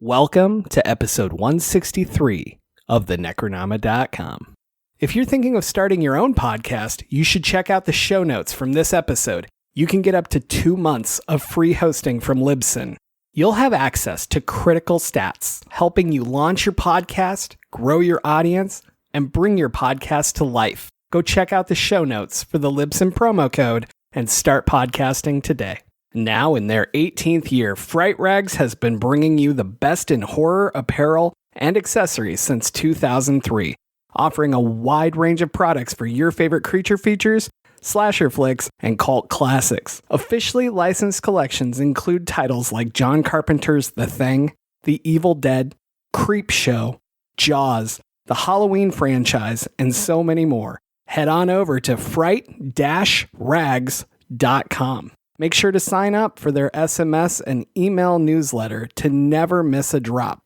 Welcome to episode 163 of the Necronama.com. If you're thinking of starting your own podcast, you should check out the show notes from this episode. You can get up to 2 months of free hosting from Libsyn. You'll have access to critical stats, helping you launch your podcast, grow your audience, and bring your podcast to life. Go check out the show notes for the Libsyn promo code and start podcasting today. Now in their 18th year, Fright Rags has been bringing you the best in horror apparel and accessories since 2003, offering a wide range of products for your favorite creature features, slasher flicks, and cult classics. Officially licensed collections include titles like John Carpenter's The Thing, The Evil Dead, Creepshow, Jaws, the Halloween franchise, and so many more. Head on over to fright-rags.com. Make sure to sign up for their SMS and email newsletter to never miss a drop.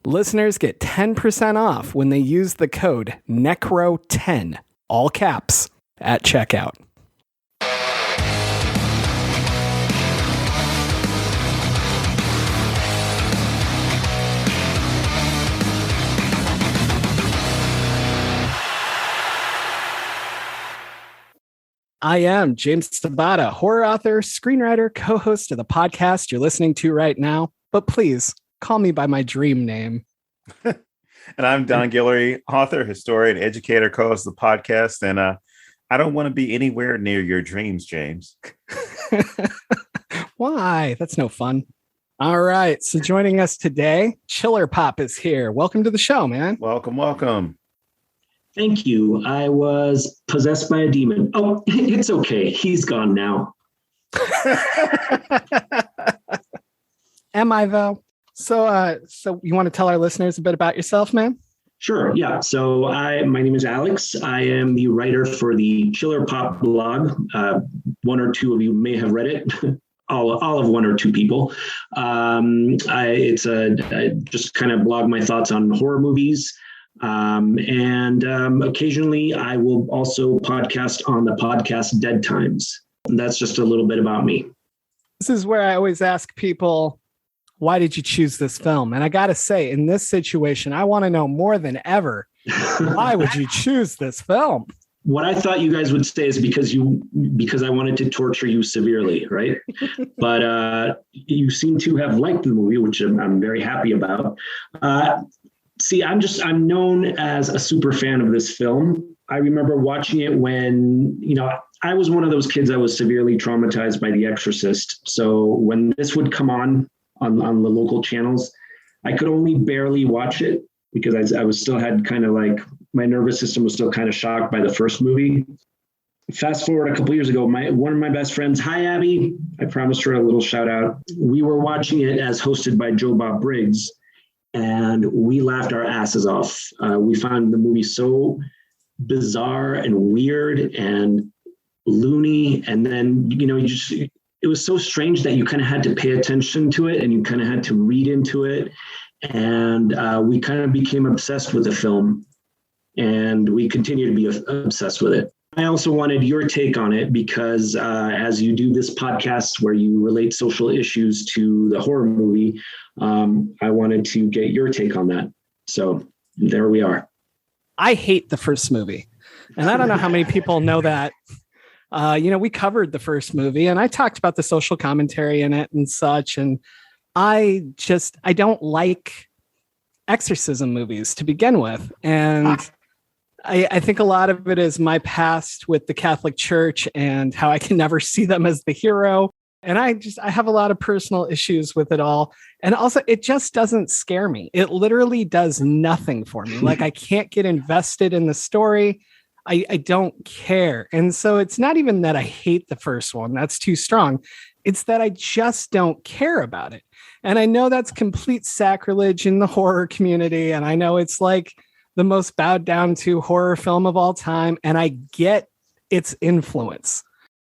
Listeners get 10% off when they use the code NECRO10, all caps, at checkout. I am James Sabata, horror author, screenwriter, co-host of the podcast you're listening to right now. But please call me by my dream name. And I'm Don Guillory, author, historian, educator, co-host of the podcast. And I don't want to be anywhere near your dreams, James. Why? That's no fun. All right. So joining us today, Chiller Pop is here. Welcome to the show, man. Welcome. Thank you. I was possessed by a demon. Oh, it's okay. He's gone now. Am I, though? So you want to tell our listeners a bit about yourself, man? Sure. Yeah. So my name is Alex. I am the writer for the Chiller Pop blog. One or two of you may have read it. All of one or two people. I just kind of blog my thoughts on horror movies. And occasionally I will also podcast on the podcast Dead Times. And that's just a little bit about me. This is where I always ask people, why did you choose this film? And I got to say, in this situation, I want to know more than ever, why would you choose this film? What I thought you guys would say is because I wanted to torture you severely, right? But you seem to have liked the movie, which I'm very happy about. See, I'm known as a super fan of this film. I remember watching it when, I was one of those kids that was severely traumatized by The Exorcist. So when this would come on the local channels, I could only barely watch it because I was still had kind of like my nervous system was still kind of shocked by the first movie. Fast forward a couple years ago, one of my best friends, hi, Abby, I promised her a little shout out. We were watching it as hosted by Joe Bob Briggs. And we laughed our asses off. We found the movie so bizarre and weird and loony. And then, it was so strange that you kind of had to pay attention to it and you kind of had to read into it. And we kind of became obsessed with the film and we continue to be obsessed with it. I also wanted your take on it because as you do this podcast where you relate social issues to the horror movie, I wanted to get your take on that. So there we are. I hate the first movie. And I don't know how many people know that. We covered the first movie and I talked about the social commentary in it and such. And I don't like exorcism movies to begin with. And I think a lot of it is my past with the Catholic Church and how I can never see them as the hero. And I have a lot of personal issues with it all. And also, it just doesn't scare me. It literally does nothing for me. Like, I can't get invested in the story. I don't care. And so it's not even that I hate the first one. That's too strong. It's that I just don't care about it. And I know that's complete sacrilege in the horror community. And I know it's like the most bowed down to horror film of all time. And I get its influence.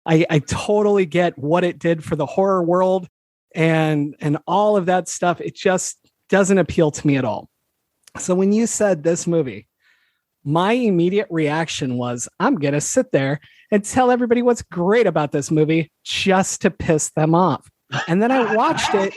I totally get what it did for the horror world and all of that stuff. It just doesn't appeal to me at all. So when you said this movie, my immediate reaction was, I'm going to sit there and tell everybody what's great about this movie just to piss them off. And then I watched it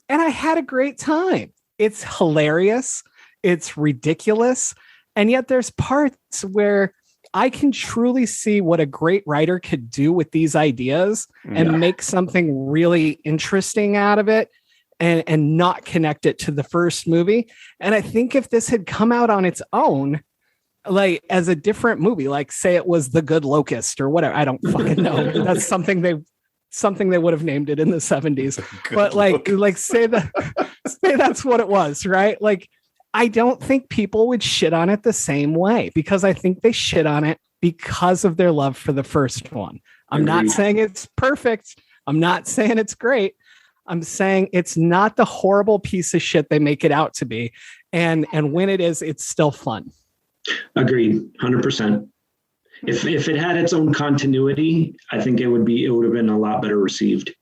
And I had a great time. It's hilarious. It's ridiculous. And yet there's parts where I can truly see what a great writer could do with these ideas and make something really interesting out of it and not connect it to the first movie. And I think if this had come out on its own, like as a different movie, like say it was The Good Locust or whatever, I don't fucking know. That's something they would have named it in the 70s. But say that's what it was, right? Like, I don't think people would shit on it the same way because I think they shit on it because of their love for the first one. I'm not saying it's perfect. I'm not saying it's great. I'm saying it's not the horrible piece of shit they make it out to be. And when it is, it's still fun. Agreed. 100%. If it had its own continuity, I think it would have been a lot better received.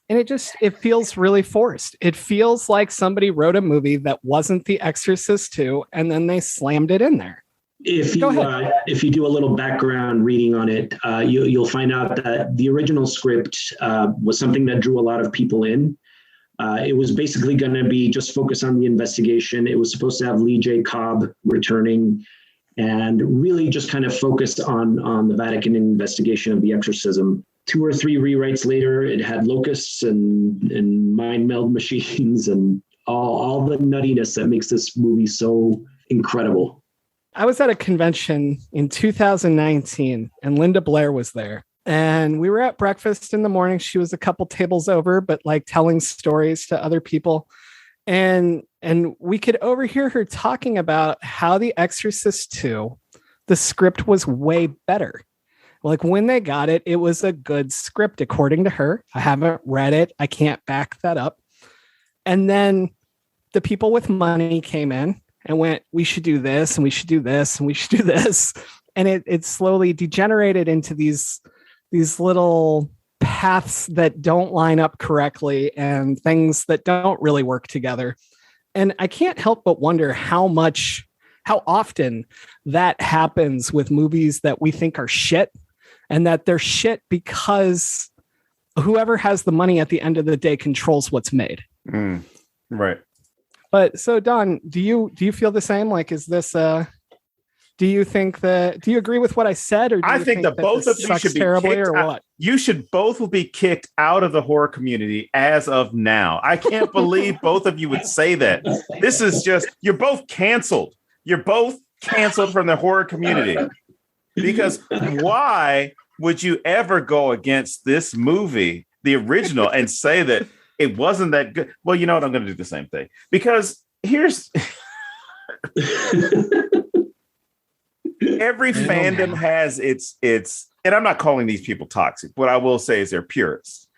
And it feels really forced. It feels like somebody wrote a movie that wasn't The Exorcist 2, and then they slammed it in there. If you do a little background reading on it, you'll find out that the original script was something that drew a lot of people in. It was basically going to be just focus on the investigation. It was supposed to have Lee J. Cobb returning and really just kind of focus on the Vatican investigation of the exorcism. 2 or 3 rewrites later, it had locusts and mind meld machines and all the nuttiness that makes this movie so incredible. I was at a convention in 2019 and Linda Blair was there. And we were at breakfast in the morning. She was a couple tables over, but like telling stories to other people. And we could overhear her talking about how The Exorcist 2, the script was way better. Like when they got it, it was a good script, according to her. I haven't read it. I can't back that up. And then the people with money came in and went, we should do this and we should do this and we should do this. And it slowly degenerated into these little paths that don't line up correctly and things that don't really work together. And I can't help but wonder how often that happens with movies that we think are shit. And that they're shit because whoever has the money at the end of the day controls what's made. Right. But so Don, do you feel the same? Like, is this do you agree with what I said? Or do I you think that both of you should be terribly kicked or out. what? You should both be kicked out of the horror community as of now. I can't believe both of you would say that. This is just, you're both canceled. You're both canceled from the horror community. Because why would you ever go against this movie, the original, and say that it wasn't that good? Well, you know what? I'm going to do the same thing. Because here's every fandom has its, and I'm not calling these people toxic. What I will say is they're purists.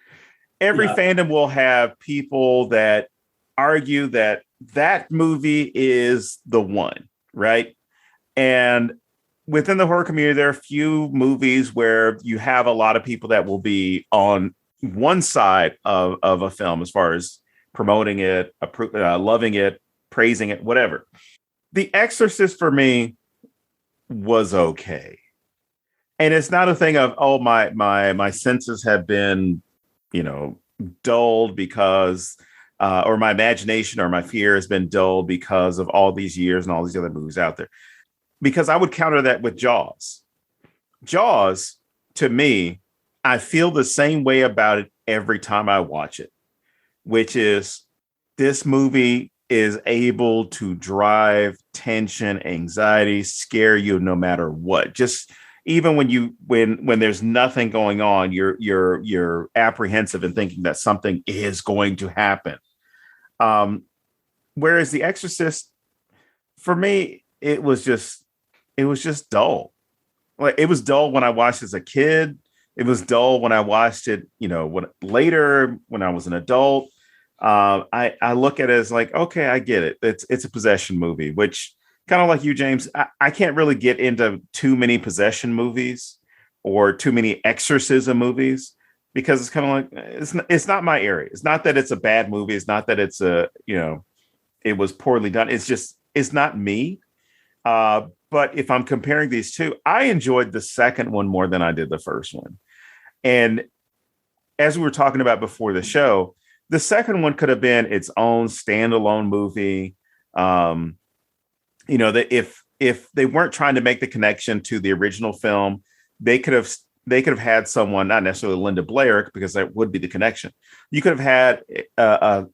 Every fandom will have people that argue that movie is the one, right? And within the horror community, there are a few movies where you have a lot of people that will be on one side of a film as far as promoting it, loving it, praising it, whatever. The Exorcist for me was okay. And it's not a thing of, oh, my senses have been, dulled because, or my imagination or my fear has been dulled because of all these years and all these other movies out there. Because I would counter that with Jaws. Jaws, to me, I feel the same way about it every time I watch it, which is this movie is able to drive tension, anxiety, scare you no matter what. Just even when there's nothing going on, you're apprehensive and thinking that something is going to happen. Whereas The Exorcist, for me, it was just dull. Like it was dull when I watched as a kid. It was dull when I watched it, later when I was an adult. I look at it as like, okay, I get it. It's a possession movie, which kind of like you, James, I can't really get into too many possession movies or too many exorcism movies because it's kind of like, it's not my area. It's not that it's a bad movie. It's not that it's it was poorly done. It's just, it's not me. But if I'm comparing these two, I enjoyed the second one more than I did the first one. And as we were talking about before the show, The second one could have been its own standalone movie. That if they weren't trying to make the connection to the original film, they could have had someone, not necessarily Linda Blair, because that would be the connection. You could have had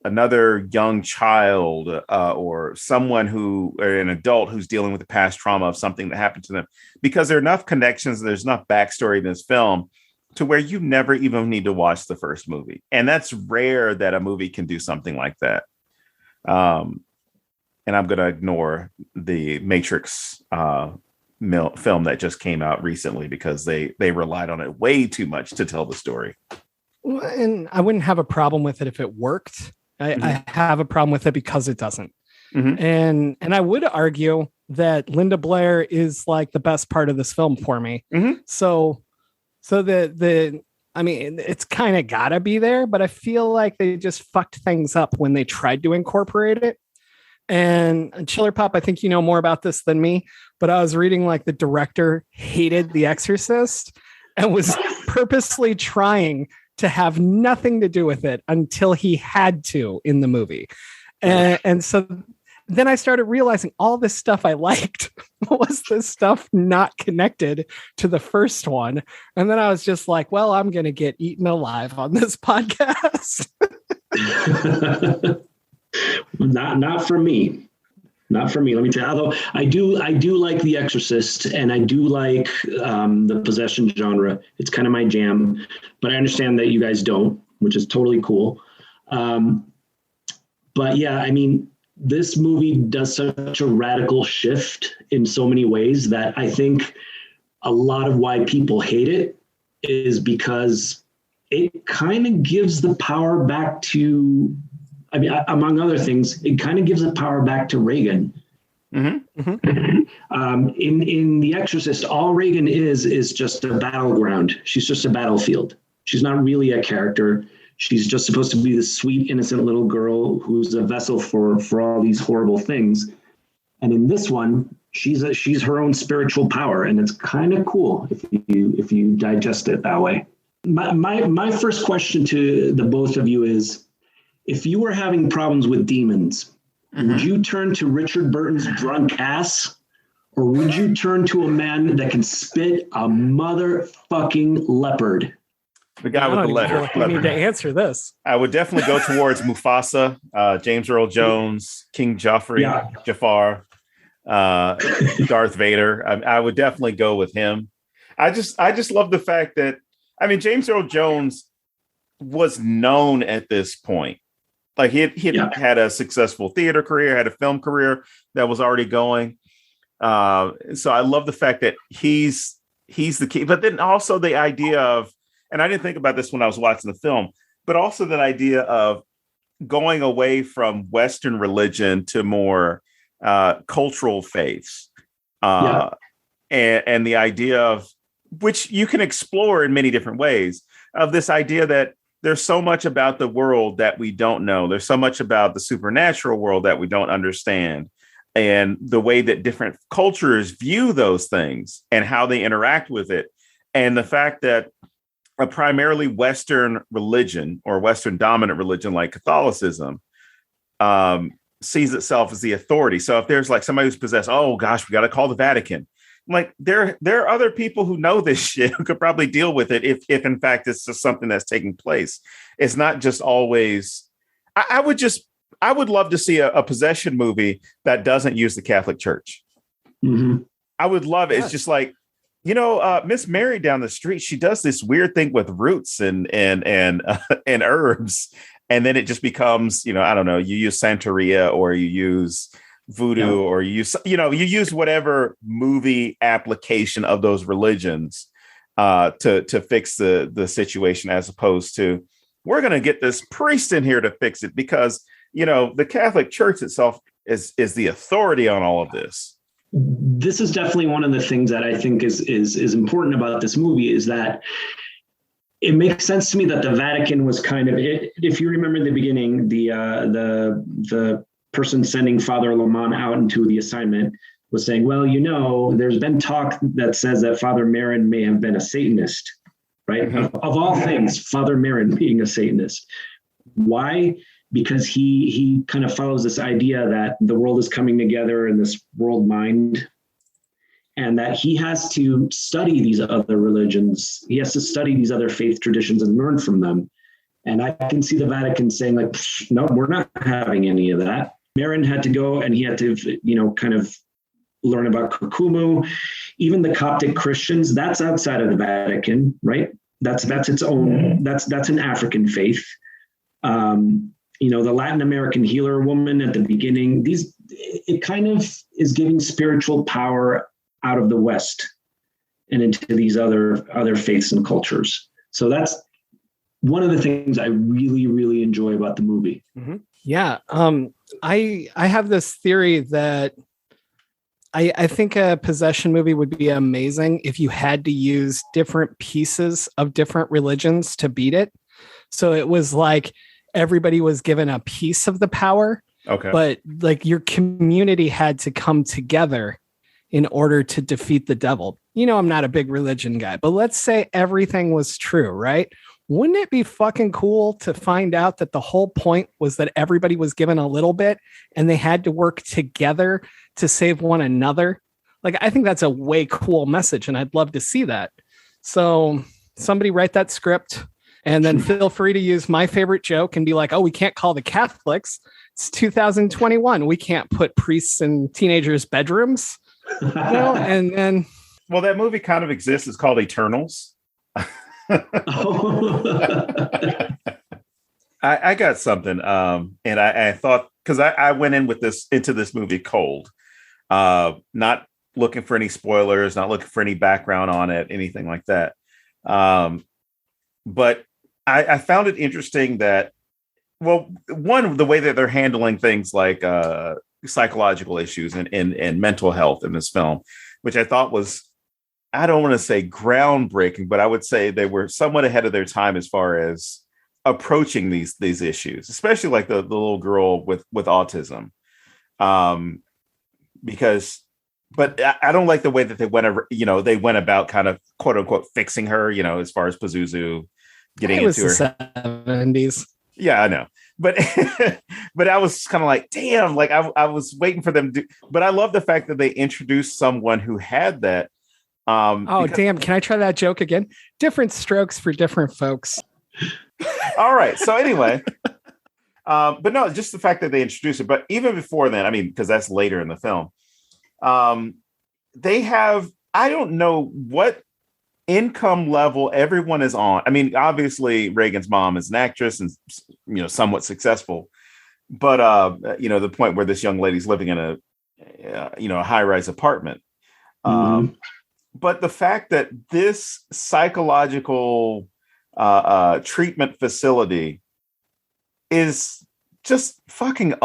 another young child or someone or an adult who's dealing with the past trauma of something that happened to them, because there are enough connections. There's enough backstory in this film to where you never even need to watch the first movie. And that's rare that a movie can do something like that. And I'm going to ignore the Matrix film that just came out recently because they relied on it way too much to tell the story. And I wouldn't have a problem with it if it worked. I have a problem with it because it doesn't. Mm-hmm. And I would argue that Linda Blair is like the best part of this film for me. Mm-hmm. So I mean, it's kind of gotta be there, but I feel like they just fucked things up when they tried to incorporate it. And Chiller Pop, I think you know more about this than me, but I was reading like the director hated The Exorcist and was purposely trying to have nothing to do with it until he had to in the movie. And so then I started realizing all this stuff I liked was this stuff not connected to the first one. And then I was just like, well, I'm going to get eaten alive on this podcast. Not for me. Not for me. Let me tell you. Although I do like The Exorcist, and I do like the possession genre. It's kind of my jam, but I understand that you guys don't, which is totally cool. But yeah, I mean, this movie does such a radical shift in so many ways that I think a lot of why people hate it is because it kind of gives the power back to, I mean, among other things, it kind of gives the power back to Regan. Mm-hmm. Mm-hmm. In The Exorcist, all Regan is just a battleground. She's just a battlefield. She's not really a character. She's just supposed to be this sweet, innocent little girl who's a vessel for all these horrible things. And in this one, she's her own spiritual power, and it's kind of cool if you digest it that way. My first question to the both of you is, if you were having problems with demons, would you turn to Richard Burton's drunk ass, or would you turn to a man that can spit a motherfucking leopard? The guy with the letter. You need to answer this. I would definitely go towards Mufasa, James Earl Jones, King Joffrey, Jafar, Darth Vader. I would definitely go with him. I just love the fact that, I mean, James Earl Jones was known at this point. Like he had a successful theater career, had a film career that was already going. So I love the fact that he's the key, but then also the idea of, and I didn't think about this when I was watching the film, but also that idea of going away from Western religion to more cultural faiths. And the idea of, which you can explore in many different ways, of this idea that there's so much about the world that we don't know. There's so much about the supernatural world that we don't understand, and the way that different cultures view those things and how they interact with it. And the fact that a primarily Western religion or Western dominant religion like Catholicism sees itself as the authority. So if there's like somebody who's possessed, oh gosh, we got to call the Vatican. Like there are other people who know this shit who could probably deal with it if in fact it's just something that's taking place. It's not just always. I would love to see a possession movie that doesn't use the Catholic Church. Mm-hmm. I would love it. It's just like, Miss Mary down the street, she does this weird thing with roots and herbs, and then it just becomes, I don't know, you use Santeria or you use voodoo or you use whatever movie application of those religions to fix the situation, as opposed to, we're going to get this priest in here to fix it because, the Catholic Church itself is the authority on all of this. This is definitely one of the things that I think is important about this movie, is that it makes sense to me that the Vatican was kind of, if you remember in the beginning, the person sending Father Lamont out into the assignment was saying, well, there's been talk that says that Father Merrin may have been a Satanist, right? Mm-hmm. Of all things, Father Merrin being a Satanist. Why? Because he kind of follows this idea that the world is coming together in this world mind, and that he has to study these other religions. He has to study these other faith traditions and learn from them. And I can see the Vatican saying, like, no, we're not having any of that. Marin had to go and he had to, kind of learn about Kukumu. Even the Coptic Christians, that's outside of the Vatican, right? That's its own, that's an African faith. The Latin American healer woman at the beginning, it kind of is giving spiritual power out of the West and into these other faiths and cultures. So that's one of the things I really, really enjoy about the movie. Mm-hmm. Yeah. I have this theory that I think a possession movie would be amazing if you had to use different pieces of different religions to beat it. So it was like everybody was given a piece of the power, but like your community had to come together in order to defeat the devil. I'm not a big religion guy, but let's say everything was true, right? Wouldn't it be fucking cool to find out that the whole point was that everybody was given a little bit and they had to work together to save one another? Like, I think that's a way cool message, and I'd love to see that. So somebody write that script, and then feel free to use my favorite joke and be like, oh, we can't call the Catholics. It's 2021. We can't put priests in teenagers' bedrooms. And then... Well, that movie kind of exists. It's called Eternals. I got something, and I thought, because I went into this movie cold, not looking for any spoilers, not looking for any background on it, anything like that. But I found it interesting that, well, one, the way that they're handling things like psychological issues and mental health in this film, which I thought was, I don't want to say groundbreaking, but I would say they were somewhat ahead of their time as far as approaching these issues, especially like the little girl with autism. But I don't like the way that they went about kind of quote unquote fixing her, as far as Pazuzu getting into her. 70s. Yeah, I know. But but I was kind of like, damn, like I was waiting for them to, but I love the fact that they introduced someone who had that. Damn. Can I try that joke again? Different strokes for different folks. All right. So anyway, but no, just the fact that they introduced it. But even before then, I mean, because that's later in the film, they have, I don't know what income level everyone is on. I mean, obviously Reagan's mom is an actress and, somewhat successful, but, the point where this young lady's living in a high-rise apartment. But the fact that this psychological treatment facility is just fucking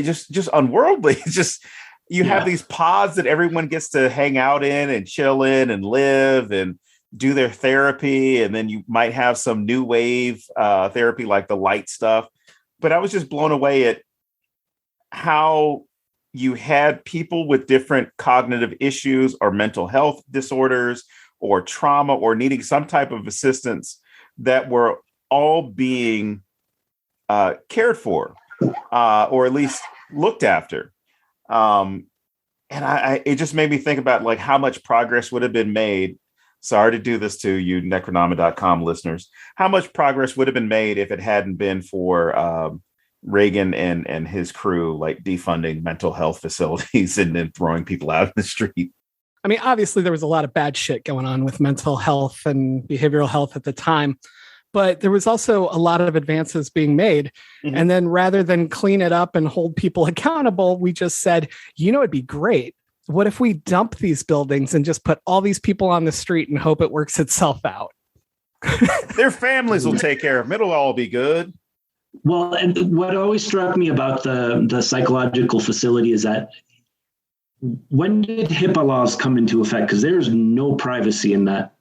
just unworldly. It's just, you have these pods that everyone gets to hang out in and chill in and live and do their therapy. And then you might have some new wave therapy, like the light stuff. But I was just blown away at how you had people with different cognitive issues or mental health disorders or trauma or needing some type of assistance that were all being cared for or at least looked after. And it just made me think about like how much progress would have been made. Sorry to do this to you, Necronoma.com listeners. How much progress would have been made if it hadn't been for Reagan and his crew, like defunding mental health facilities and then throwing people out in the street. I mean, obviously there was a lot of bad shit going on with mental health and behavioral health at the time, but there was also a lot of advances being made. Mm-hmm. And then rather than clean it up and hold people accountable, we just said, it'd be great. What if we dump these buildings and just put all these people on the street and hope it works itself out? Their families will take care of them. It'll all be good. Well, and what always struck me about the psychological facility is that when did HIPAA laws come into effect? Because there's no privacy in that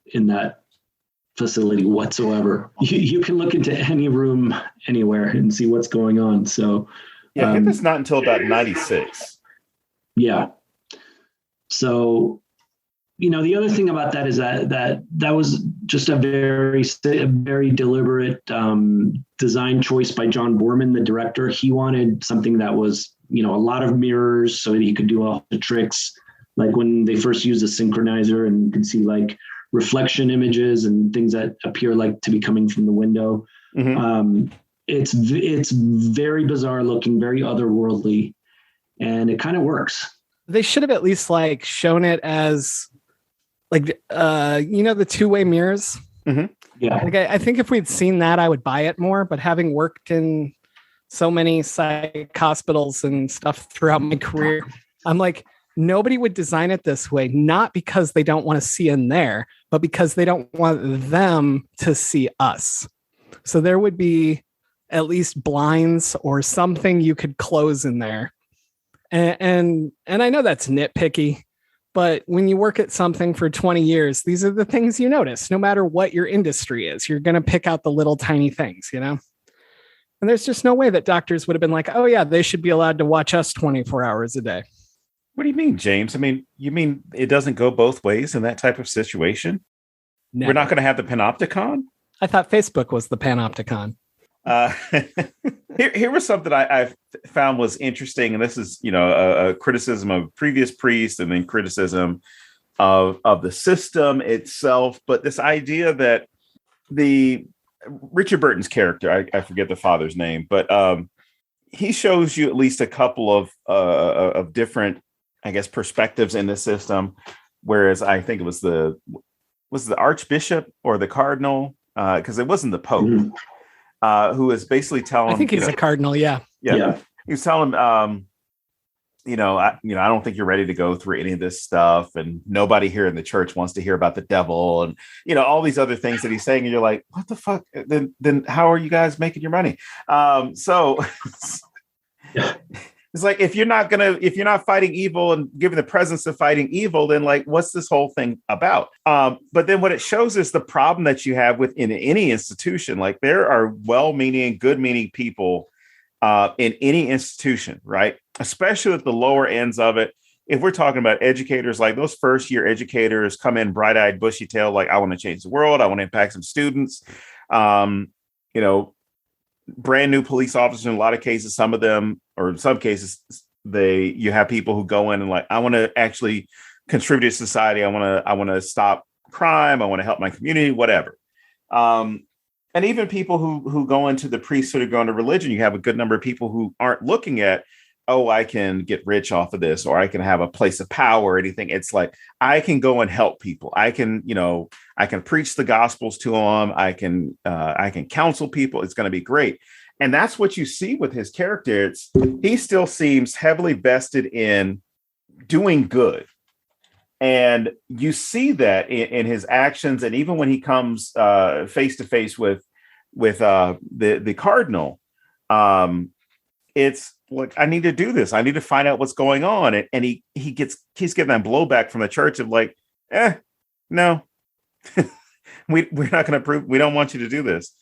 facility whatsoever. You can look into any room anywhere and see what's going on. So yeah, HIPAA's not until about 96. Yeah. So the other thing about that is that was just a very deliberate design choice by John Boorman, the director. He wanted something that was, a lot of mirrors so that he could do all the tricks. Like when they first used a synchronizer and you can see like reflection images and things that appear like to be coming from the window. Mm-hmm. It's very bizarre looking, very otherworldly, and it kind of works. They should have at least like shown it as like, the two-way mirrors. Mm-hmm. Yeah. Like, I think if we'd seen that, I would buy it more. But having worked in so many psych hospitals and stuff throughout my career, I'm like, nobody would design it this way, not because they don't want to see in there, but because they don't want them to see us. So there would be at least blinds or something you could close in there. And I know that's nitpicky, but when you work at something for 20 years, these are the things you notice. No matter what your industry is, you're going to pick out the little tiny things, And there's just no way that doctors would have been like, oh yeah, they should be allowed to watch us 24 hours a day. What do you mean, James? I mean, you mean it doesn't go both ways in that type of situation? Never. We're not going to have the panopticon? I thought Facebook was the panopticon. Here was something I found was interesting, and this is, a criticism of previous priests and then criticism of the system itself. But this idea that the Richard Burton's character, I forget the father's name, but he shows you at least a couple of different, I guess, perspectives in the system. Whereas I think it was the Archbishop or the Cardinal, because it wasn't the Pope. Mm-hmm. Who is basically telling? I think he's a cardinal. Yeah. He's telling him, I don't think you're ready to go through any of this stuff, and nobody here in the church wants to hear about the devil, and all these other things that he's saying, and you're like, what the fuck? Then how are you guys making your money? It's like, if you're not fighting evil and giving the presence of fighting evil, then like, what's this whole thing about? But then what it shows is the problem that you have within any institution. Like, there are well-meaning, good-meaning people in any institution, right? Especially at the lower ends of it. If we're talking about educators, like those first-year educators come in bright-eyed, bushy-tailed, like, I want to change the world, I want to impact some students. Brand new police officers, in a lot of cases, some of them, or in some cases, you have people who go in and like, I want to actually contribute to society. I want to stop crime. I want to help my community, whatever. And even people who go into the priesthood or go into religion, you have a good number of people who aren't looking at, oh, I can get rich off of this, or I can have a place of power or anything. It's like, I can go and help people. I can preach the gospels to them. I can counsel people. It's going to be great. And that's what you see with his character. He still seems heavily vested in doing good. And you see that in his actions. And even when he comes face to face with the cardinal, it's like, I need to do this. I need to find out what's going on. And he's getting that blowback from the church of like, no, we're not going to approve. We don't want you to do this.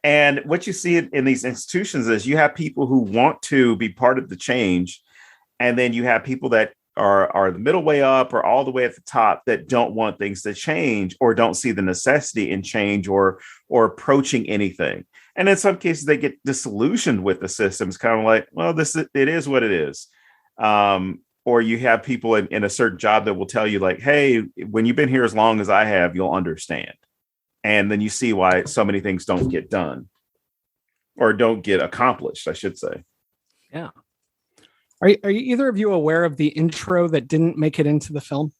And what you see in these institutions is you have people who want to be part of the change. And then you have people that are the middle way up or all the way at the top that don't want things to change or don't see the necessity in change or approaching anything. And in some cases, they get disillusioned with the system. It's kind of like, well, it is what it is. Or you have people in a certain job that will tell you like, hey, when you've been here as long as I have, you'll understand. And then you see why so many things don't get done or don't get accomplished, I should say. Yeah. Are you either of you aware of the intro that didn't make it into the film?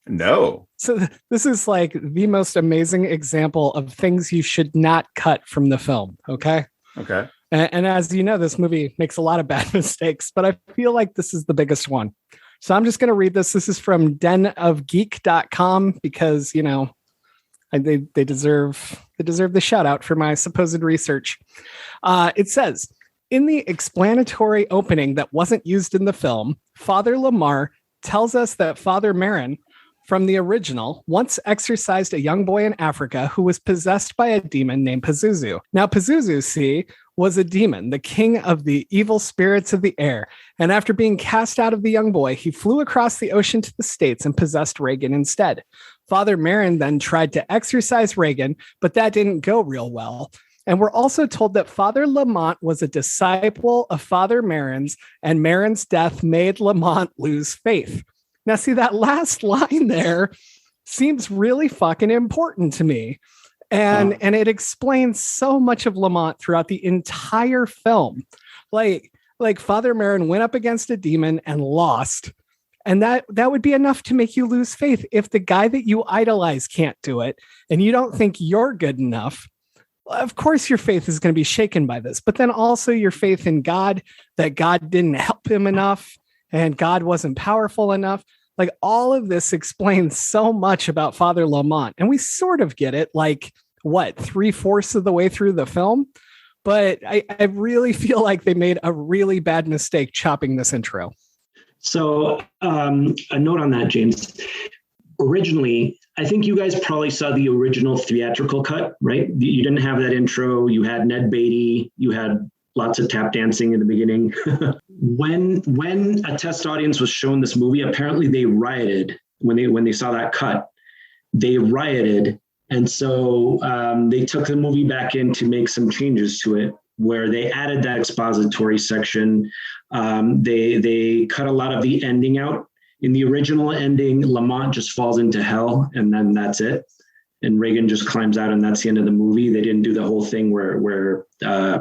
No. So this is like the most amazing example of things you should not cut from the film. Okay. Okay. And as you know, this movie makes a lot of bad mistakes, but I feel like this is the biggest one. So I'm just going to read this. This is from denofgeek.com because, they deserve the shout out for my supposed research. It says, in the explanatory opening that wasn't used in the film, Father Lamar tells us that Father Marin from the original once exorcised a young boy in Africa who was possessed by a demon named Pazuzu. Now, Pazuzu, was a demon, the king of the evil spirits of the air. And after being cast out of the young boy, he flew across the ocean to the States and possessed Regan instead. Father Merrin then tried to exorcise Regan, but that didn't go real well. And we're also told that Father Lamont was a disciple of Father Merrin's, and Merrin's death made Lamont lose faith. Now, see, that last line there seems really fucking important to me. And it explains so much of Lamont throughout the entire film. Like Father Merrin went up against a demon and lost. And that would be enough to make you lose faith. If the guy that you idolize can't do it and you don't think you're good enough, of course your faith is going to be shaken by this. But then also your faith in God, that God didn't help him enough and God wasn't powerful enough. Like, all of this explains so much about Father Lamont. And we sort of get it, like, what, 3/4 of the way through the film? But I really feel like they made a really bad mistake chopping this intro. So a note on that, James. Originally, I think you guys probably saw the original theatrical cut, right? You didn't have that intro. You had Ned Beatty. You had lots of tap dancing in the beginning. When a test audience was shown this movie, apparently they rioted when they saw that cut. They rioted, and so they took the movie back in to make some changes to it, where they added that expository section. They cut a lot of the ending out. In the original ending, Lamont just falls into hell, and then that's it. And Regan just climbs out, and that's the end of the movie. They didn't do the whole thing where they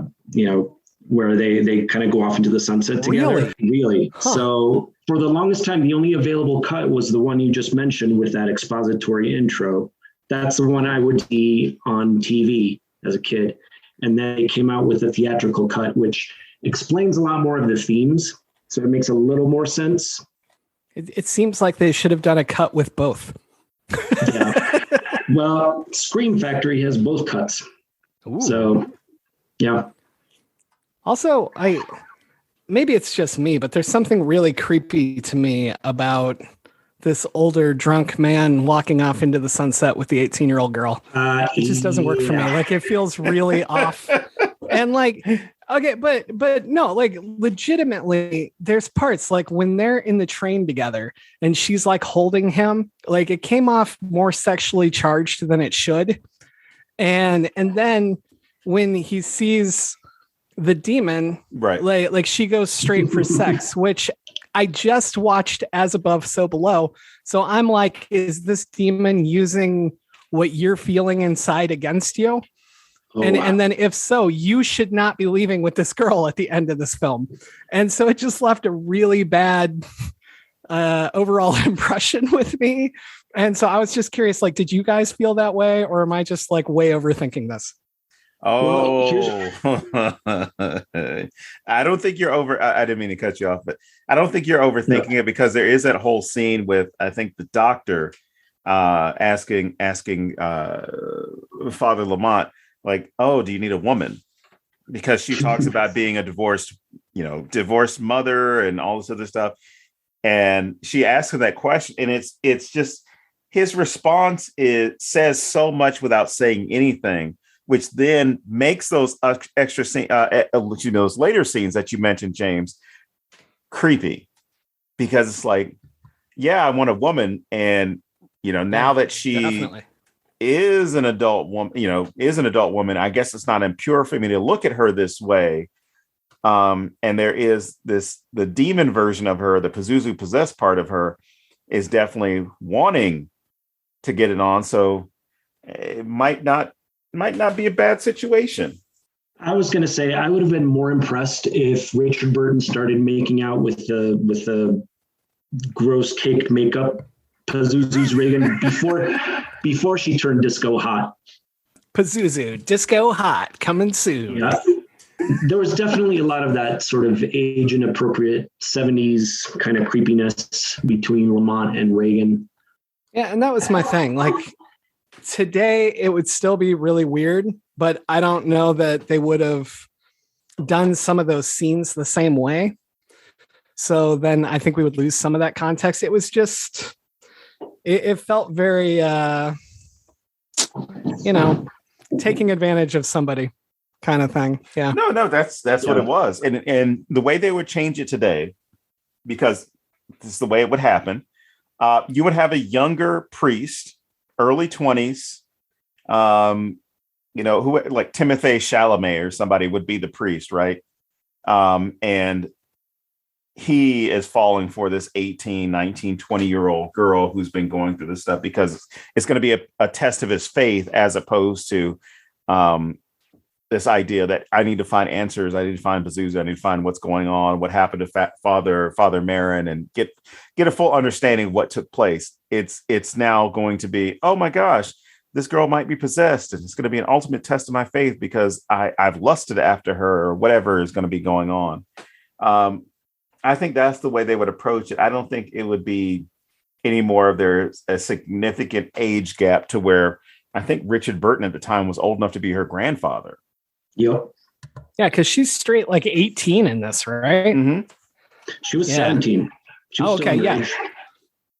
kind of go off into the sunset together. Really? Huh. So for the longest time, the only available cut was the one you just mentioned with that expository intro. That's the one I would see on TV as a kid. And then they came out with a theatrical cut, which explains a lot more of the themes. So it makes a little more sense. It seems like they should have done a cut with both. Yeah. Well, Scream Factory has both cuts. Ooh. So, yeah. Also, maybe it's just me, but there's something really creepy to me about this older drunk man walking off into the sunset with the 18-year-old girl. It just doesn't work for me. Like, it feels really off. And like, okay, but no, like, legitimately, there's parts like when they're in the train together and she's like holding him, like, it came off more sexually charged than it should. And then when he sees the demon, right, like she goes straight for sex, which I just watched As Above, So Below. So I'm like, is this demon using what you're feeling inside against you? Oh, and then if so, you should not be leaving with this girl at the end of this film. And so it just left a really bad overall impression with me. And so I was just curious, like, did you guys feel that way, or am I just like way overthinking this? Oh, I don't think you're over. I didn't mean to cut you off, but I don't think you're overthinking it, because there is that whole scene with, I think, the doctor asking Father Lamont, like, oh, do you need a woman? Because she talks about being a divorced mother and all this other stuff. And she asks her that question, and it's just, his response says so much without saying anything, which then makes those extra scene, those later scenes that you mentioned, James, creepy, because it's like, yeah, I want a woman, and now that she definitely is an adult woman, I guess it's not impure for me to look at her this way. And there is the demon version of her, the Pazuzu possessed part of her, is definitely wanting to get it on. So it might not be a bad situation. I was going to say, I would have been more impressed if Richard Burton started making out with the gross caked makeup Pazuzu's Regan before she turned disco hot. Pazuzu, disco hot, coming soon. Yeah. There was definitely a lot of that sort of age inappropriate 70s kind of creepiness between Lamont and Regan. Yeah, and that was my thing. Like, today it would still be really weird, but I don't know that they would have done some of those scenes the same way. So then I think we would lose some of that context. It was just, it felt very, taking advantage of somebody. kind of thing. Yeah. No, that's what it was. And the way they would change it today, because this is the way it would happen, you would have a younger priest, early 20s, who like Timothée Chalamet or somebody would be the priest, right? And he is falling for this 18, 19, 20-year-old girl who's been going through this stuff because it's going to be a test of his faith, as opposed to this idea that I need to find answers. I need to find Pazuzu. I need to find what's going on, what happened to Father Marin, and get a full understanding of what took place. It's now going to be, oh my gosh, this girl might be possessed, and it's going to be an ultimate test of my faith because I've lusted after her, or whatever is going to be going on. I think that's the way they would approach it. I don't think it would be any more of there's a significant age gap to where I think Richard Burton at the time was old enough to be her grandfather. Yep. Yeah, because she's straight like 18 in this, right? Mm-hmm. She was 17. She was okay, yeah.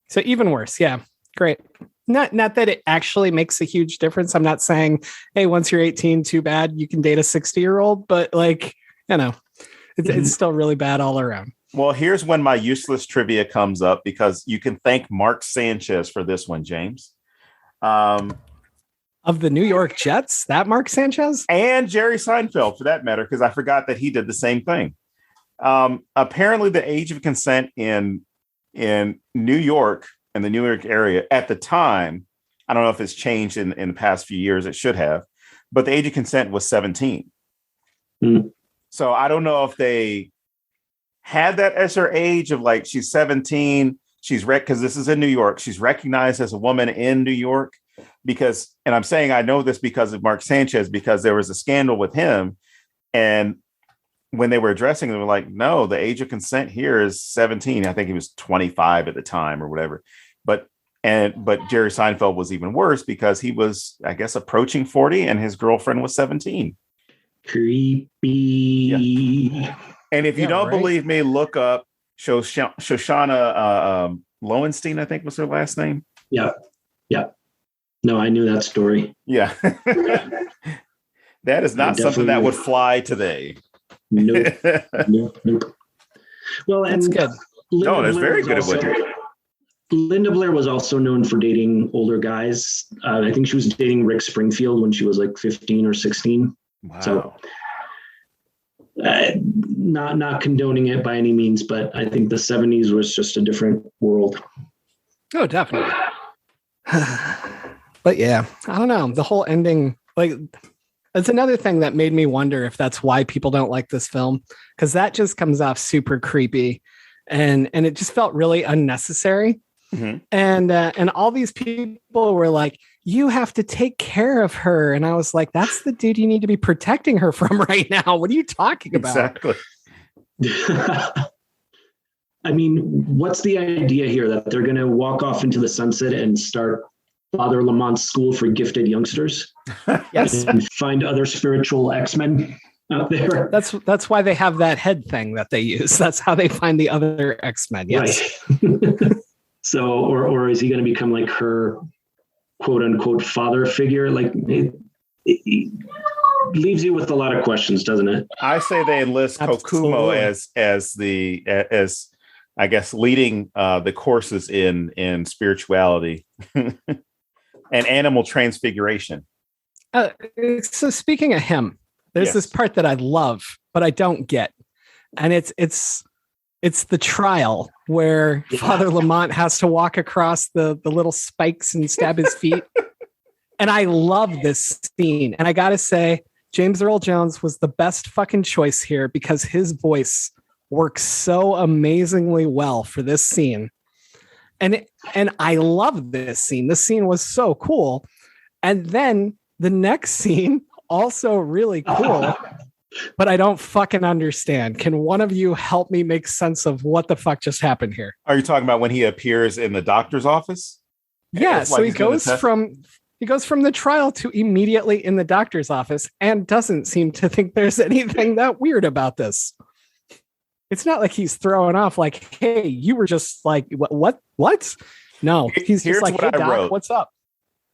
So even worse. Yeah, great. Not that it actually makes a huge difference. I'm not saying, hey, once you're 18, too bad, you can date a 60-year-old, but like, it's still really bad all around. Well, here's when my useless trivia comes up, because you can thank Mark Sanchez for this one, James. Of the New York Jets, that Mark Sanchez? And Jerry Seinfeld, for that matter, because I forgot that he did the same thing. Apparently, the age of consent in New York, in the New York area at the time, I don't know if it's changed in the past few years. It should have. But the age of consent was 17. Mm. So I don't know if they had that as her age of like, she's 17, because this is in New York, she's recognized as a woman in New York because, and I'm saying I know this because of Mark Sanchez, because there was a scandal with him. And when they were addressing it, they were like, no, the age of consent here is 17. I think he was 25 at the time or whatever. But Jerry Seinfeld was even worse because he was, I guess, approaching 40 and his girlfriend was 17. Creepy. Yeah. And if you don't believe me, look up Shoshana Lowenstein, I think was her last name. Yeah. Yeah. No, I knew that story. Yeah. That is not something that would fly today. Nope. Nope. Well, that's good. No, that's very good at what Linda Blair was also known for dating older guys. I think she was dating Rick Springfield when she was like 15 or 16. Wow. So not condoning it by any means, but I think the 70s was just a different world. Oh, definitely. But yeah, I don't know. The whole ending, like, it's another thing that made me wonder if that's why people don't like this film, because that just comes off super creepy, and it just felt really unnecessary. Mm-hmm. And all these people were like, you have to take care of her. And I was like, that's the dude you need to be protecting her from right now. What are you talking about? Exactly. I mean, what's the idea here, that they're going to walk off into the sunset and start Father Lamont's School for Gifted Youngsters? Yes. And find other spiritual X-Men out there. That's why they have that head thing that they use. That's how they find the other X-Men. Yes. Right. So, or is he going to become like her quote unquote father figure? Like it leaves you with a lot of questions, doesn't it? I say they enlist Kokumo as I guess leading the courses in spirituality and animal transfiguration. So speaking of him, there's this part that I love, but I don't get, and it's the trial where Father Lamont has to walk across the little spikes and stab his feet. And I love this scene. And I got to say, James Earl Jones was the best fucking choice here because his voice works so amazingly well for this scene. And I love this scene. This scene was so cool. And then the next scene, also really cool. But I don't fucking understand. Can one of you help me make sense of what the fuck just happened here? Are you talking about when he appears in the doctor's office? Yeah. So he goes from the trial to immediately in the doctor's office and doesn't seem to think there's anything that weird about this. It's not like he's throwing off like, hey, you were just like, what? No, he's just like, hey, Doc, what's up?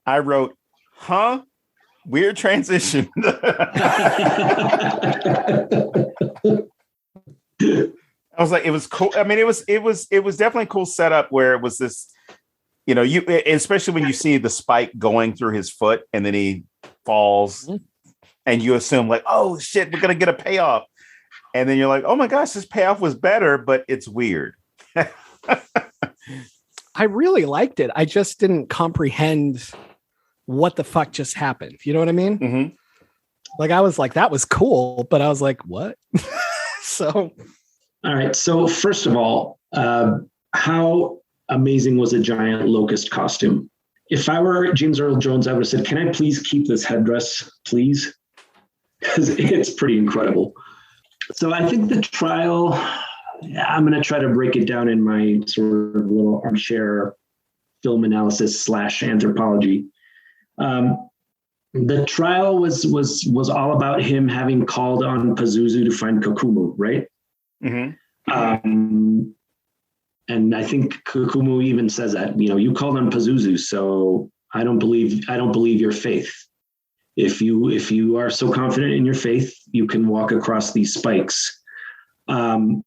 I wrote, huh? Weird transition. I was like, it was cool. I mean, it was definitely a cool setup where it was this, you especially when you see the spike going through his foot and then he falls and you assume like, oh shit, we're going to get a payoff. And then you're like, oh my gosh, this payoff was better, but it's weird. I really liked it. I just didn't comprehend what the fuck just happened. You know what I mean? Mm-hmm. Like, I was like, that was cool, but I was like, what? So. All right. So first of all, how amazing was a giant locust costume? If I were James Earl Jones, I would have said, can I please keep this headdress, please? Because it's pretty incredible. So I think the trial, I'm going to try to break it down in my sort of little armchair film analysis / anthropology. The trial was all about him having called on Pazuzu to find Kokumu, right? Mm-hmm. And I think Kokumu even says that, you called on Pazuzu, so I don't believe your faith. If you are so confident in your faith, you can walk across these spikes. The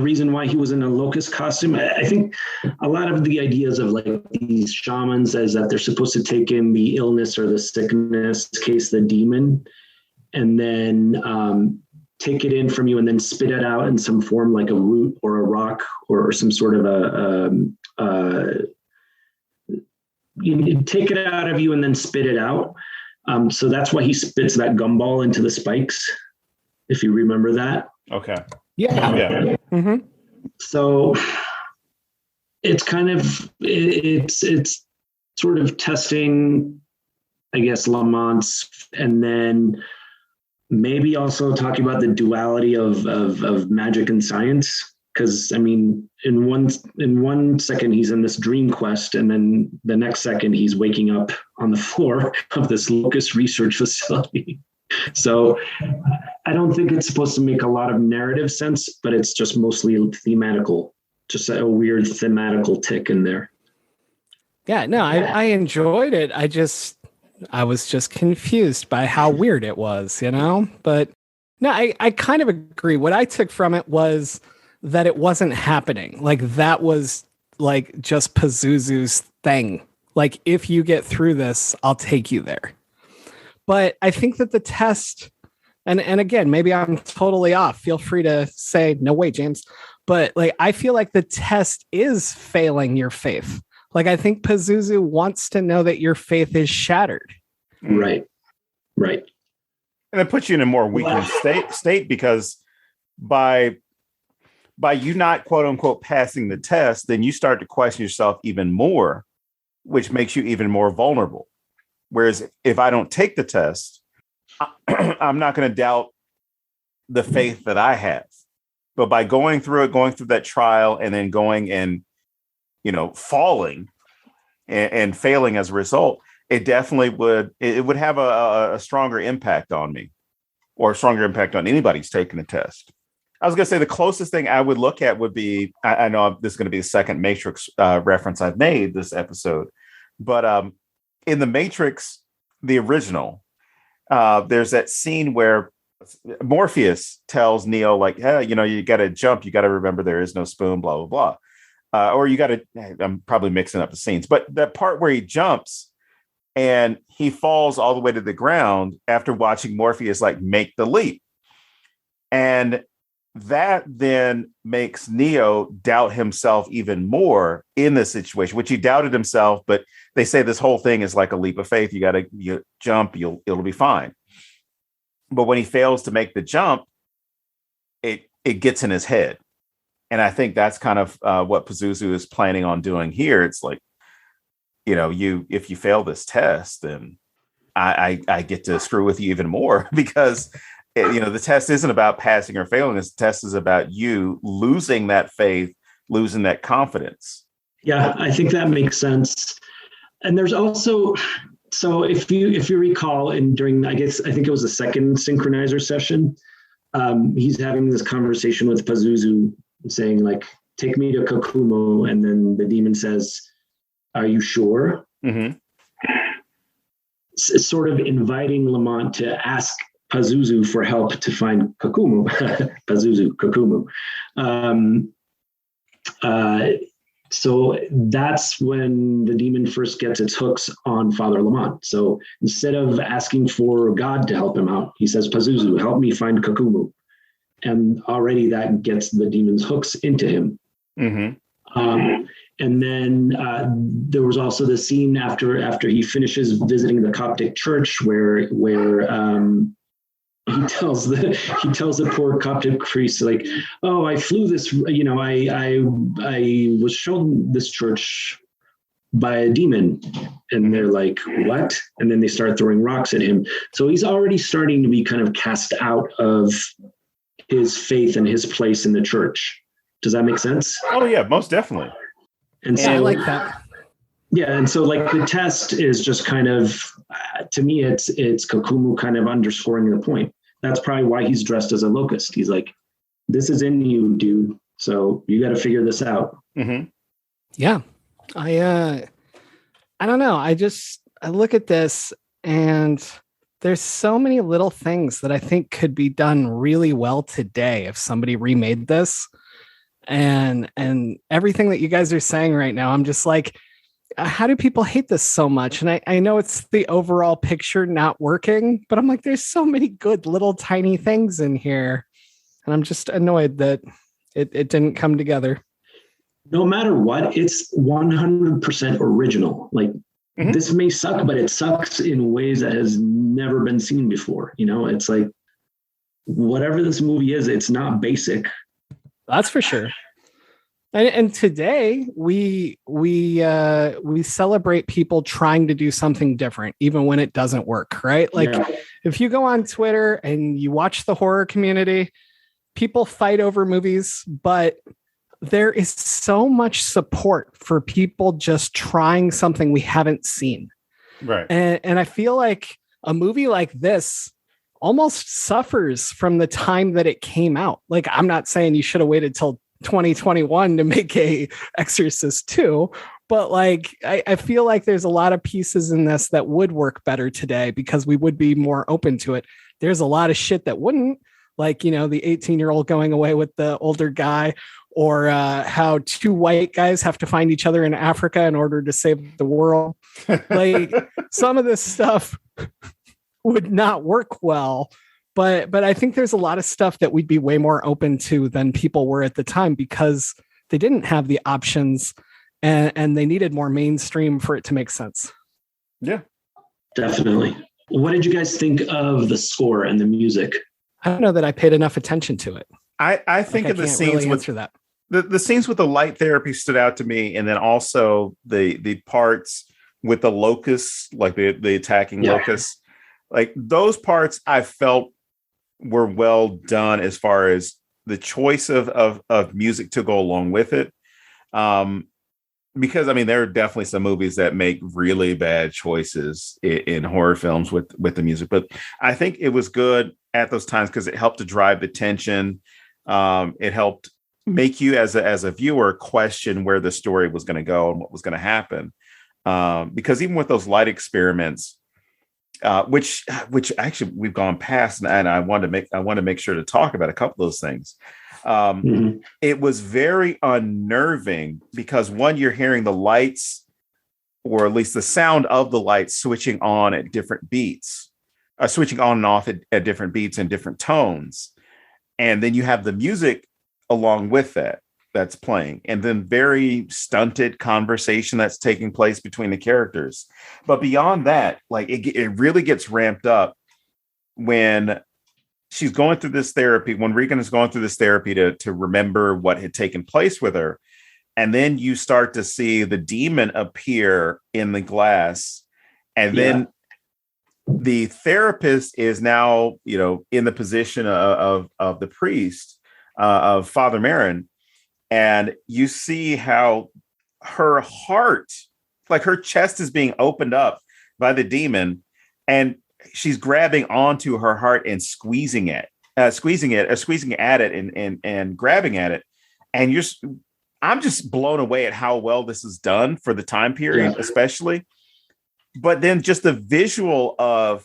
reason why he was in a locust costume, I think a lot of the ideas of like these shamans is that they're supposed to take in the illness or the sickness, case the demon, and then take it in from you and then spit it out in some form like a root or a rock or some sort of you take it out of you and then spit it out. So that's why he spits that gumball into the spikes, if you remember that. Okay. Yeah. Mm-hmm. So it's kind of, it's sort of testing, I guess, Lamont's, and then maybe also talking about the duality of magic and science. Because I mean, in one second he's in this dream quest, and then the next second he's waking up on the floor of this locust research facility. So I don't think it's supposed to make a lot of narrative sense, but it's just mostly thematical, just a weird thematical tick in there. Yeah, no, I enjoyed it. I was just confused by how weird it was, but no, I kind of agree. What I took from it was that it wasn't happening. Like, that was like just Pazuzu's thing. Like, if you get through this, I'll take you there. But I think that the test, and again, maybe I'm totally off. Feel free to say, no way, James. But like, I feel like the test is failing your faith. Like, I think Pazuzu wants to know that your faith is shattered. Right. And it puts you in a more weakened state because by you not quote unquote passing the test, then you start to question yourself even more, which makes you even more vulnerable. Whereas if I don't take the test, I'm not going to doubt the faith that I have. But by going through that trial and then going and, falling and failing as a result, it definitely would have a stronger impact on me, or a stronger impact on anybody's taking the test. I was going to say the closest thing I would look at would be, I know this is going to be the second Matrix reference I've made this episode, but in the Matrix, the original, there's that scene where Morpheus tells Neo, like, hey, you got to jump. You got to remember there is no spoon, blah, blah, blah. Or you got to, I'm probably mixing up the scenes, but that part where he jumps and he falls all the way to the ground after watching Morpheus like make the leap. And that then makes Neo doubt himself even more in this situation, which he doubted himself, but they say this whole thing is like a leap of faith. You jump, it'll be fine. But when he fails to make the jump, it gets in his head. And I think that's kind of what Pazuzu is planning on doing here. It's like, if you fail this test, then I get to screw with you even more because the test isn't about passing or failing. This test is about you losing that faith, losing that confidence. Yeah, I think that makes sense. And there's also, so if you recall, I think it was the second synchronizer session, he's having this conversation with Pazuzu saying like, take me to Kokumo. And then the demon says, are you sure? Mm-hmm. sort of inviting Lamont to ask Pazuzu for help to find Kokumu. Pazuzu, Kokumu. So that's when the demon first gets its hooks on Father Lamont. So instead of asking for God to help him out, he says, Pazuzu, help me find Kokumu. And already that gets the demon's hooks into him. Mm-hmm. And then there was also the scene after he finishes visiting the Coptic church where he tells the poor Coptic priest, like, oh, I flew this, I was shown this church by a demon. And they're like, what? And then they start throwing rocks at him. So he's already starting to be kind of cast out of his faith and his place in the church. Does that make sense? Oh yeah, most definitely. And so I like that. Yeah, and so like the test is just kind of, to me, it's Kokumu kind of underscoring the point. That's probably why he's dressed as a locust. He's like, this is in you, dude. So you got to figure this out. Mm-hmm. Yeah, I don't know. I look at this and there's so many little things that I think could be done really well today if somebody remade this. And everything that you guys are saying right now, I'm just like, how do people hate this so much? And I know it's the overall picture not working, but I'm like, there's so many good little tiny things in here. And I'm just annoyed that it didn't come together. No matter what, it's 100% original. Like, this may suck, but it sucks in ways that has never been seen before. It's like, whatever this movie is, it's not basic. That's for sure. And today we celebrate people trying to do something different, even when it doesn't work, right? Like if you go on Twitter and you watch the horror community, people fight over movies, but there is so much support for people just trying something we haven't seen. Right. And I feel like a movie like this almost suffers from the time that it came out. Like, I'm not saying you should have waited till 2021 to make a Exorcist 2, but like, I feel like there's a lot of pieces in this that would work better today because we would be more open to it. There's a lot of shit that wouldn't, like, the 18-year-old going away with the older guy, or how two white guys have to find each other in Africa in order to save the world. Like, some of this stuff would not work well, but I think there's a lot of stuff that we'd be way more open to than people were at the time because they didn't have the options and they needed more mainstream for it to make sense. Yeah, definitely. What did you guys think of the score and the music? I don't know that I paid enough attention to it. I think of the scenes with that. The scenes with the light therapy stood out to me, and then also the parts with the locusts, like the attacking locusts. Like those parts I felt were well done as far as the choice of music to go along with it. Because I mean, there are definitely some movies that make really bad choices in horror films with the music, but I think it was good at those times because it helped to drive the tension. It helped make you as a viewer question where the story was going to go and what was going to happen. Because even with those light experiments, which actually we've gone past, and I want to make sure to talk about a couple of those things. It was very unnerving because one, you're hearing the lights, or at least the sound of the lights switching on at different beats, switching on and off at different beats and different tones. And then you have the music along with that's playing, and then very stunted conversation that's taking place between the characters. But beyond that, like it really gets ramped up when she's going through this therapy, when Regan is going through this therapy to remember what had taken place with her. And then you start to see the demon appear in the glass. And then the therapist is now, in the position of the priest, of Father Merrin. And you see how her heart, like her chest is being opened up by the demon, and she's grabbing onto her heart and squeezing at it and grabbing at it. And I'm just blown away at how well this is done for the time period, especially. but then just the visual of,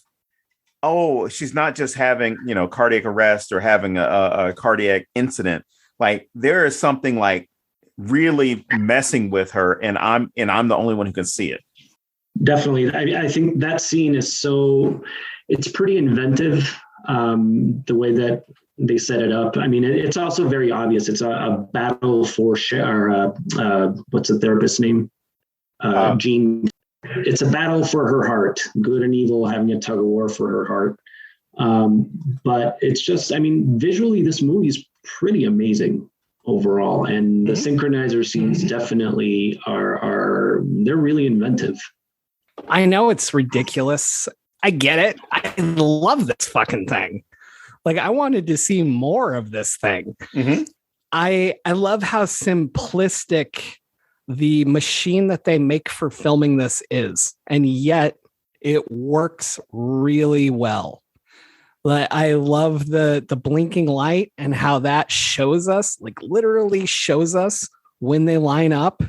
oh, she's not just having, cardiac arrest or having a cardiac incident. Like there is something like really messing with her, and I'm the only one who can see it. Definitely. I think that scene is it's pretty inventive. The way that they set it up. I mean, it's also very obvious. It's a battle for what's the therapist's name? Jean. It's a battle for her heart, good and evil having a tug of war for her heart. But it's just, I mean, visually, this movie is pretty amazing overall. And the synchronizer scenes definitely they're really inventive. I know it's ridiculous. I get it. I love this fucking thing. Like, I wanted to see more of this thing. Mm-hmm. I love how simplistic the machine that they make for filming this is, and yet it works really well. Like, I love the blinking light and how that shows us, like literally shows us when they line up.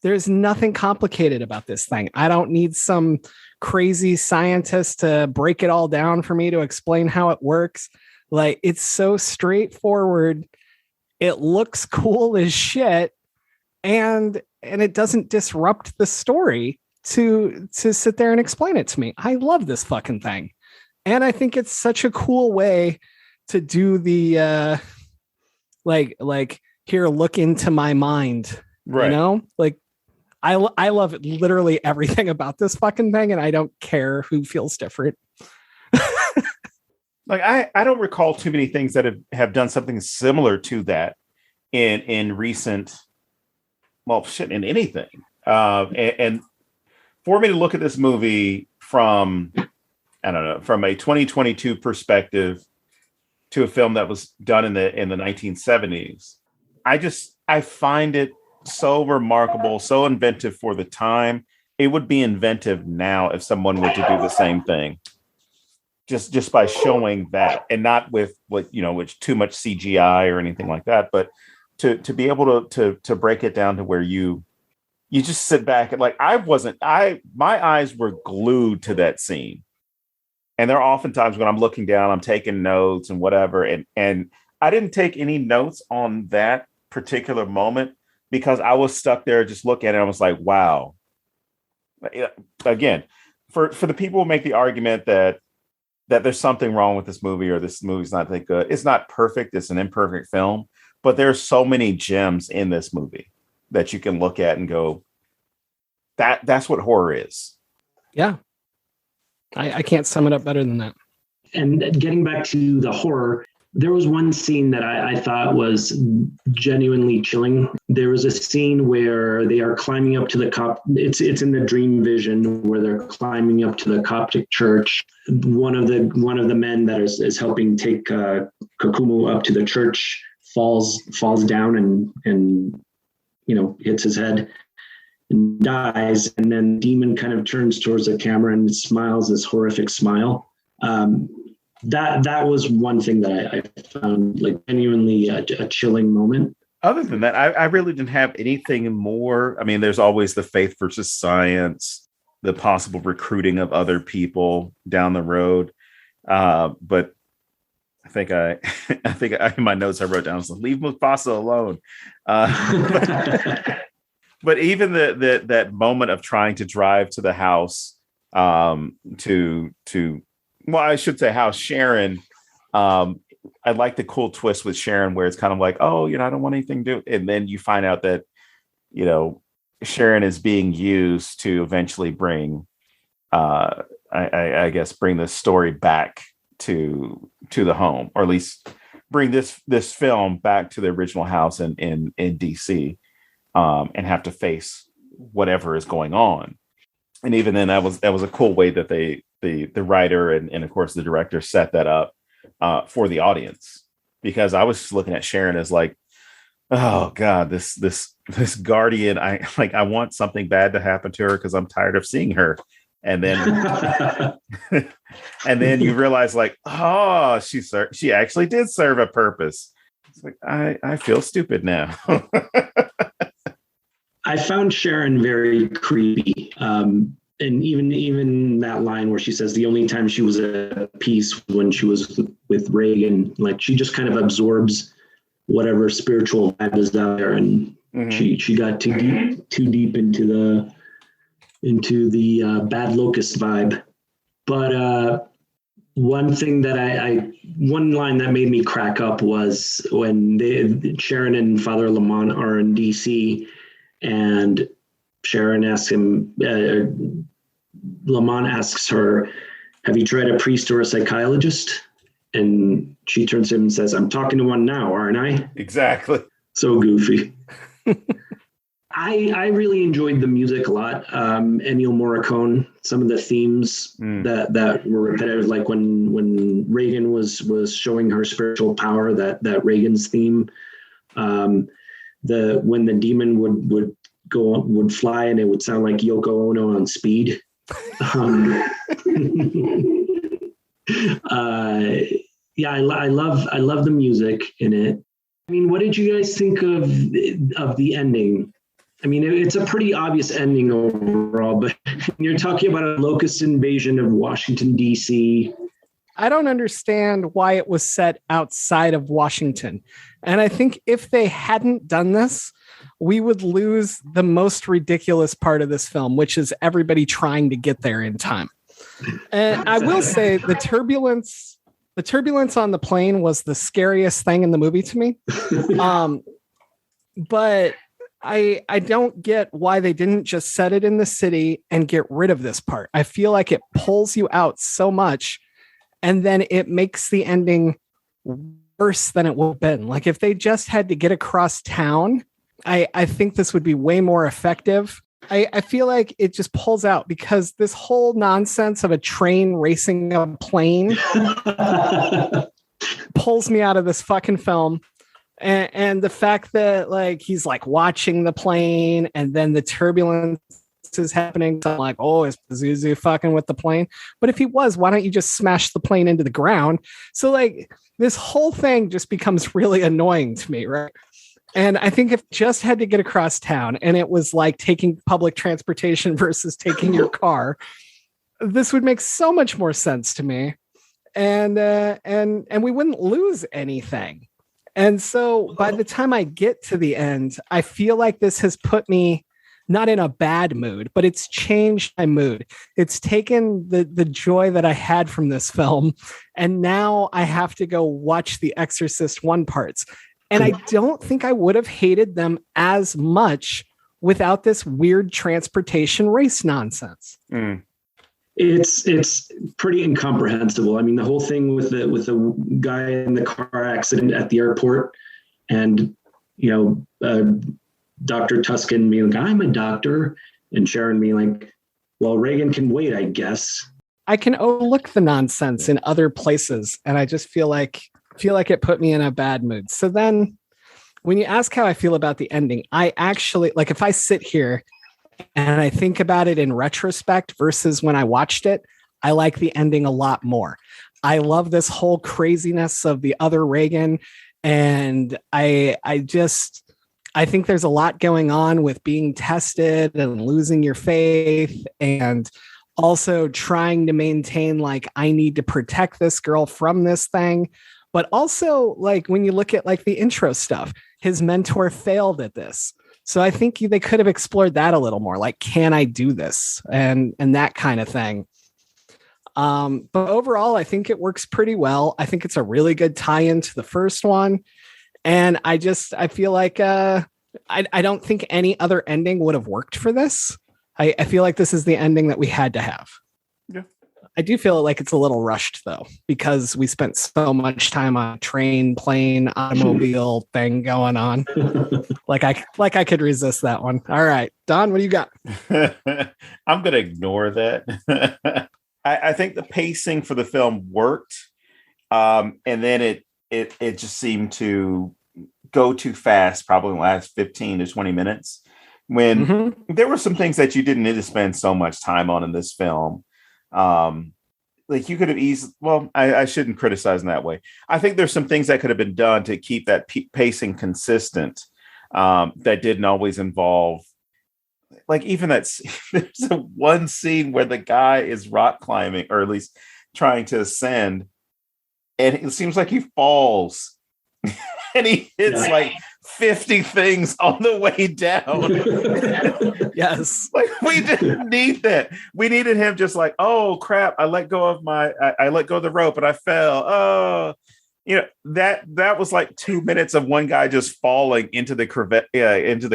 There's nothing complicated about this thing. I don't need some crazy scientist to break it all down for me to explain how it works. Like, it's so straightforward. It looks cool as shit. And it doesn't disrupt the story to sit there and explain it to me. I love this fucking thing. And I think it's such a cool way to do the like here, look into my mind. Right. Like I love literally everything about this fucking thing, and I don't care who feels different. Like I don't recall too many things that have done something similar to that in recent, in anything. And for me to look at this movie from, I don't know, from a 2022 perspective to a film that was done in the 1970s, I find it so remarkable, so inventive for the time. It would be inventive now if someone were to do the same thing, just by showing that, and not with which too much CGI or anything like that, but to be able to break it down to where you just sit back and like, my eyes were glued to that scene. And there are often times when I'm looking down, I'm taking notes and whatever. And I didn't take any notes on that particular moment because I was stuck there just looking at it. I was like, wow. Again, for the people who make the argument that there's something wrong with this movie or this movie's not that good. It's not perfect. It's an imperfect film, but there's so many gems in this movie that you can look at and go, that's what horror is. Yeah. I can't sum it up better than that. And getting back to the horror, there was one scene that I thought was genuinely chilling. There was a scene where they are climbing up to the it's in the dream vision where they're climbing up to the Coptic church. One of the men that is helping take Kokumo up to the church falls down and hits his head and dies. And then Demon kind of turns towards the camera and smiles this horrific smile. That was one thing that I found like genuinely a chilling moment. Other than that, I really didn't have anything more. I mean, there's always the faith versus science, the possible recruiting of other people down the road. But I think in my notes I wrote down, so leave Mufasa alone. But even that moment of trying to drive to the house, I should say house Sharon. I like the cool twist with Sharon where it's kind of like, oh, I don't want anything to do. And then you find out that, Sharon is being used to eventually bring, I guess, bring this story back to the home, or at least bring this film back to the original house in DC, and have to face whatever is going on. And even then, that was a cool way that the writer and of course the director set that up for the audience, because I was just looking at Sharon as like, oh God, this guardian. I want something bad to happen to her because I'm tired of seeing her. And then and then you realize like, oh, she actually did serve a purpose. It's like I feel stupid now. I found Sharon very creepy. and even that line where she says the only time she was at peace when she was with Reagan, like she just kind of absorbs whatever spiritual vibe is out there, and she got too deep into the Bad Locust vibe. But one thing that one line that made me crack up was when Sharon and Father Lamont are in DC, and Sharon asks him, Lamont asks her, "Have you tried a priest or a psychologist?" And she turns to him and says, "I'm talking to one now, aren't I?" Exactly. So goofy. I really enjoyed the music a lot. Ennio Morricone, some of the themes that were repetitive, like when Reagan was showing her spiritual power, that Reagan's theme, when the demon would fly and it would sound like Yoko Ono on speed. Yeah, I love the music in it. I mean, what did you guys think of the ending? I mean, it's a pretty obvious ending overall, but you're talking about a locust invasion of Washington, D.C. I don't understand why it was set outside of Washington. And I think if they hadn't done this, we would lose the most ridiculous part of this film, which is everybody trying to get there in time. And I will say the turbulence on the plane was the scariest thing in the movie to me. But I don't get why they didn't just set it in the city and get rid of this part. I feel like it pulls you out so much, and then it makes the ending worse than it would have been. Like if they just had to get across town, I think this would be way more effective. I feel like it just pulls out because this whole nonsense of a train racing a plane pulls me out of this fucking film. And the fact that like he's like watching the plane and then the turbulence is happening. So I'm like, oh, is Pazuzu fucking with the plane? But if he was, why don't you just smash the plane into the ground? So like this whole thing just becomes really annoying to me, right? And I think if just had to get across town and it was like taking public transportation versus taking your car, this would make so much more sense to me. And we wouldn't lose anything. And so by the time I get to the end, I feel like this has put me not in a bad mood, but it's changed my mood. It's taken the joy that I had from this film, and now I have to go watch the Exorcist 1 parts. And I don't think I would have hated them as much without this weird transportation race nonsense. It's pretty incomprehensible. I mean, the whole thing with the guy in the car accident at the airport, and Dr. Tuscan being like, "I'm a doctor," and Sharon being like, "Well, Reagan can wait, I guess." I can overlook the nonsense in other places, and I just feel like it put me in a bad mood. So then when you ask how I feel about the ending, I actually, like, if I sit here and I think about it in retrospect versus when I watched it, I like the ending a lot more. I love this whole craziness of the other Reagan. And I think there's a lot going on with being tested and losing your faith, and also trying to maintain, like, I need to protect this girl from this thing. But also, like, when you look at like the intro stuff, his mentor failed at this. So I think they could have explored that a little more. Like, can I do this? And that kind of thing. But overall, I think it works pretty well. I think it's a really good tie-in to the first one. And I feel like I don't think any other ending would have worked for this. I feel like this is the ending that we had to have. Yeah. I do feel like it's a little rushed though, because we spent so much time on a train, plane, automobile thing going on. Like I could resist that one. All right, Don, what do you got? I'm going to ignore that. I think the pacing for the film worked. And then it just seemed to go too fast, probably in the last 15 to 20 minutes, when there were some things that you didn't need to spend so much time on in this film. Like you could have easily, well, I shouldn't criticize in that way. I think there's some things that could have been done to keep that pacing consistent, that didn't always involve like even there's a one scene where the guy is rock climbing, or at least trying to ascend, and it seems like he falls and he hits like 50 things on the way down. Yes. Like we didn't need that. We needed him just like, oh crap, I let go of the rope and I fell. Oh, that was like 2 minutes of one guy just falling into the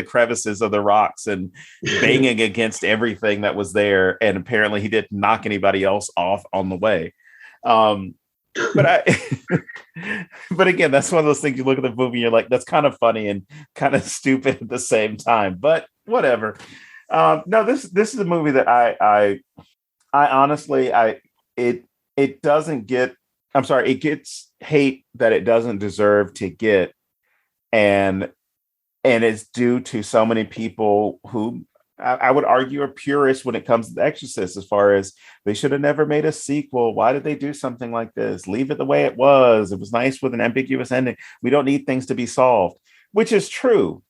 crevices of the rocks and banging against everything that was there. And apparently he didn't knock anybody else off on the way. But again, that's one of those things you look at the movie and you're like, that's kind of funny and kind of stupid at the same time, but whatever. No, this is a movie that I honestly, it doesn't get, I'm sorry, it gets hate that it doesn't deserve to get. And it's due to so many people who I would argue are purists when it comes to The Exorcist, as far as they should have never made a sequel. Why did they do something like this? Leave it the way it was. It was nice with an ambiguous ending. We don't need things to be solved, which is true.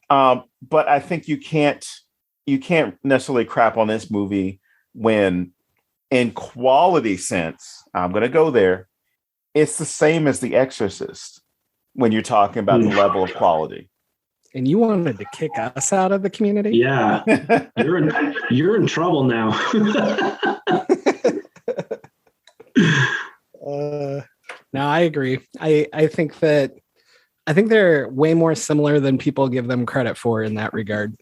But I think you can't necessarily crap on this movie when, in quality sense, I'm going to go there, it's the same as The Exorcist when you're talking about the level of quality. And you wanted to kick us out of the community? Yeah, you're in trouble now. No, I agree. I think they're way more similar than people give them credit for in that regard.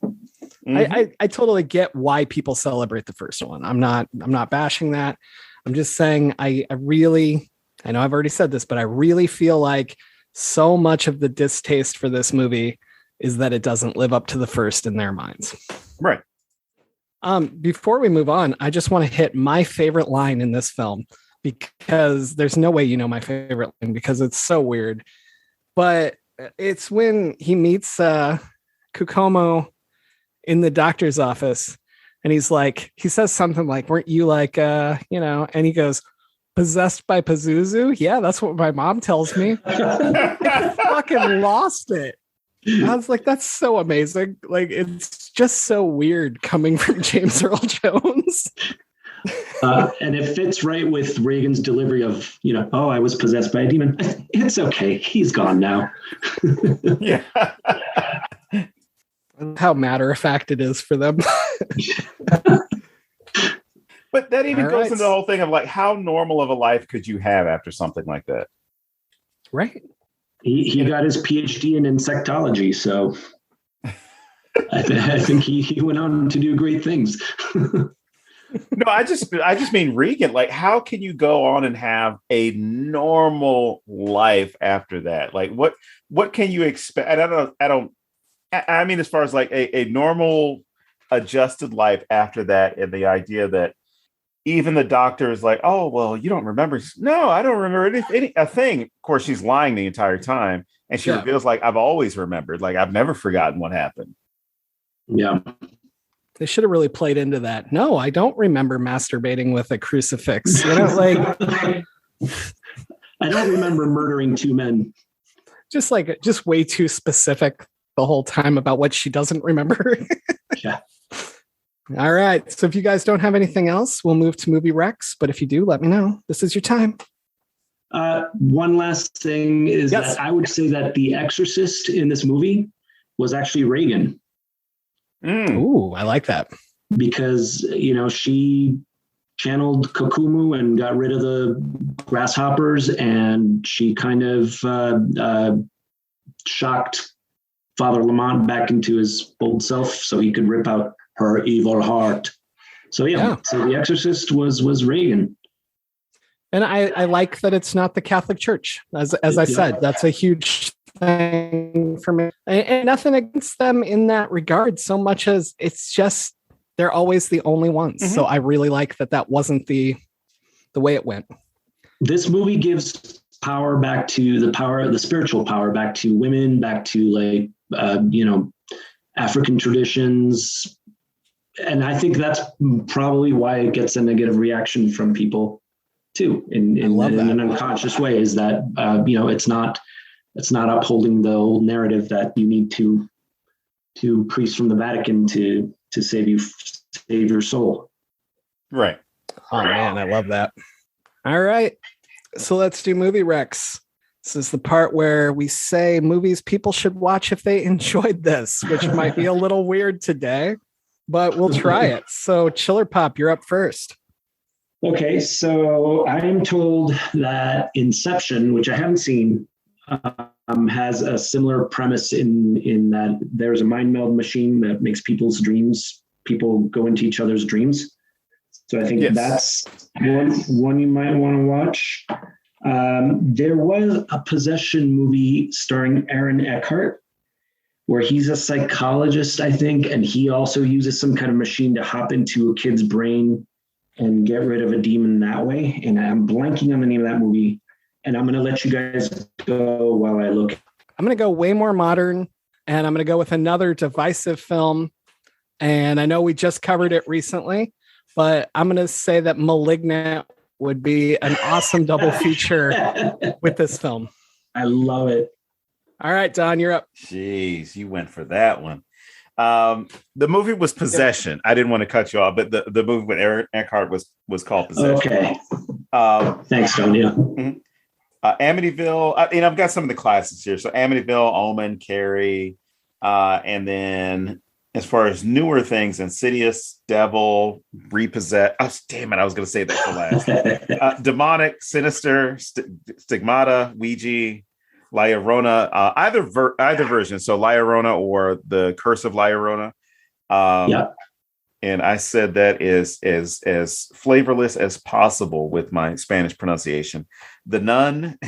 Mm-hmm. I totally get why people celebrate the first one. I'm not bashing that. I'm just saying I know I've already said this, but I really feel like so much of the distaste for this movie is that it doesn't live up to the first in their minds. Right. Before we move on, I just want to hit my favorite line in this film, because there's no way you know my favorite line because it's so weird. But it's when he meets Kokomo in the doctor's office, and he says something like, "Weren't you like, and he goes, possessed by Pazuzu? Yeah, that's what my mom tells me." I fucking lost it. I was like, that's so amazing. Like, it's just so weird coming from James Earl Jones. And it fits right with Reagan's delivery of, oh, I was possessed by a demon. It's okay. He's gone now. Yeah. How matter of fact it is for them. But that even goes into the whole thing of like, how normal of a life could you have after something like that? Right. He got his PhD in insectology, so I think he went on to do great things. No, I just mean Regan. Like, how can you go on and have a normal life after that? Like, what can you expect? I mean, as far as like a normal adjusted life after that, and the idea that even the doctor is like, oh, well, you don't remember. No, I don't remember a thing. Of course, she's lying the entire time. And she reveals, like, I've always remembered. Like, I've never forgotten what happened. Yeah. They should have really played into that. No, I don't remember masturbating with a crucifix. Like, I don't remember murdering two men. Just way too specific the whole time about what she doesn't remember. Yeah. All right. So if you guys don't have anything else, we'll move to movie recs. But if you do, let me know. This is your time. One last thing is that I would say that the exorcist in this movie was actually Regan. Ooh, I like that. Because, she channeled Kokumu and got rid of the grasshoppers, and she kind of shocked Father Lamont back into his old self so he could rip out her evil heart. So so the exorcist was Regan. And I like that it's not the Catholic Church. As I said, that's a huge thing for me. And nothing against them in that regard, so much as it's just they're always the only ones. Mm-hmm. So I really like that wasn't the way it went. This movie gives power back to the spiritual power back to women, back to African traditions. And I think that's probably why it gets a negative reaction from people too, in an unconscious way, is that, it's not upholding the old narrative that you need to to priests from the Vatican to save your soul. Right. Oh man, I love that. All right. So let's do movie recs. This is the part where we say movies people should watch if they enjoyed this, which might be a little weird today, but we'll try it. So Chiller Pop, you're up first. Okay, so I am told that Inception, which I haven't seen, has a similar premise in that there's a mind meld machine that makes people go into each other's dreams. So I think that's one you might want to watch. There was a possession movie starring Aaron Eckhart, where he's a psychologist, I think, and he also uses some kind of machine to hop into a kid's brain and get rid of a demon that way. And I'm blanking on the name of that movie, and I'm going to let you guys go while I look. I'm going to go way more modern, and I'm going to go with another divisive film. And I know we just covered it recently, but I'm going to say that Malignant would be an awesome double feature with this film. I love it. All right, Don, you're up. Jeez, you went for that one. The movie was Possession. I didn't want to cut you off, but the movie with Aaron Eckhart was called Possession. Okay. Thanks, Don. Yeah. Amityville. I've got some of the classics here. So Amityville, Omen, Carrie, and then as far as newer things, Insidious, Devil, Repossessed. Oh, damn it! I was going to say that for last. Demonic, Sinister, Stigmata, Ouija, La Llorona. Either version. So La Llorona or The Curse of La Llorona. And I said that is as flavorless as possible with my Spanish pronunciation. The Nun,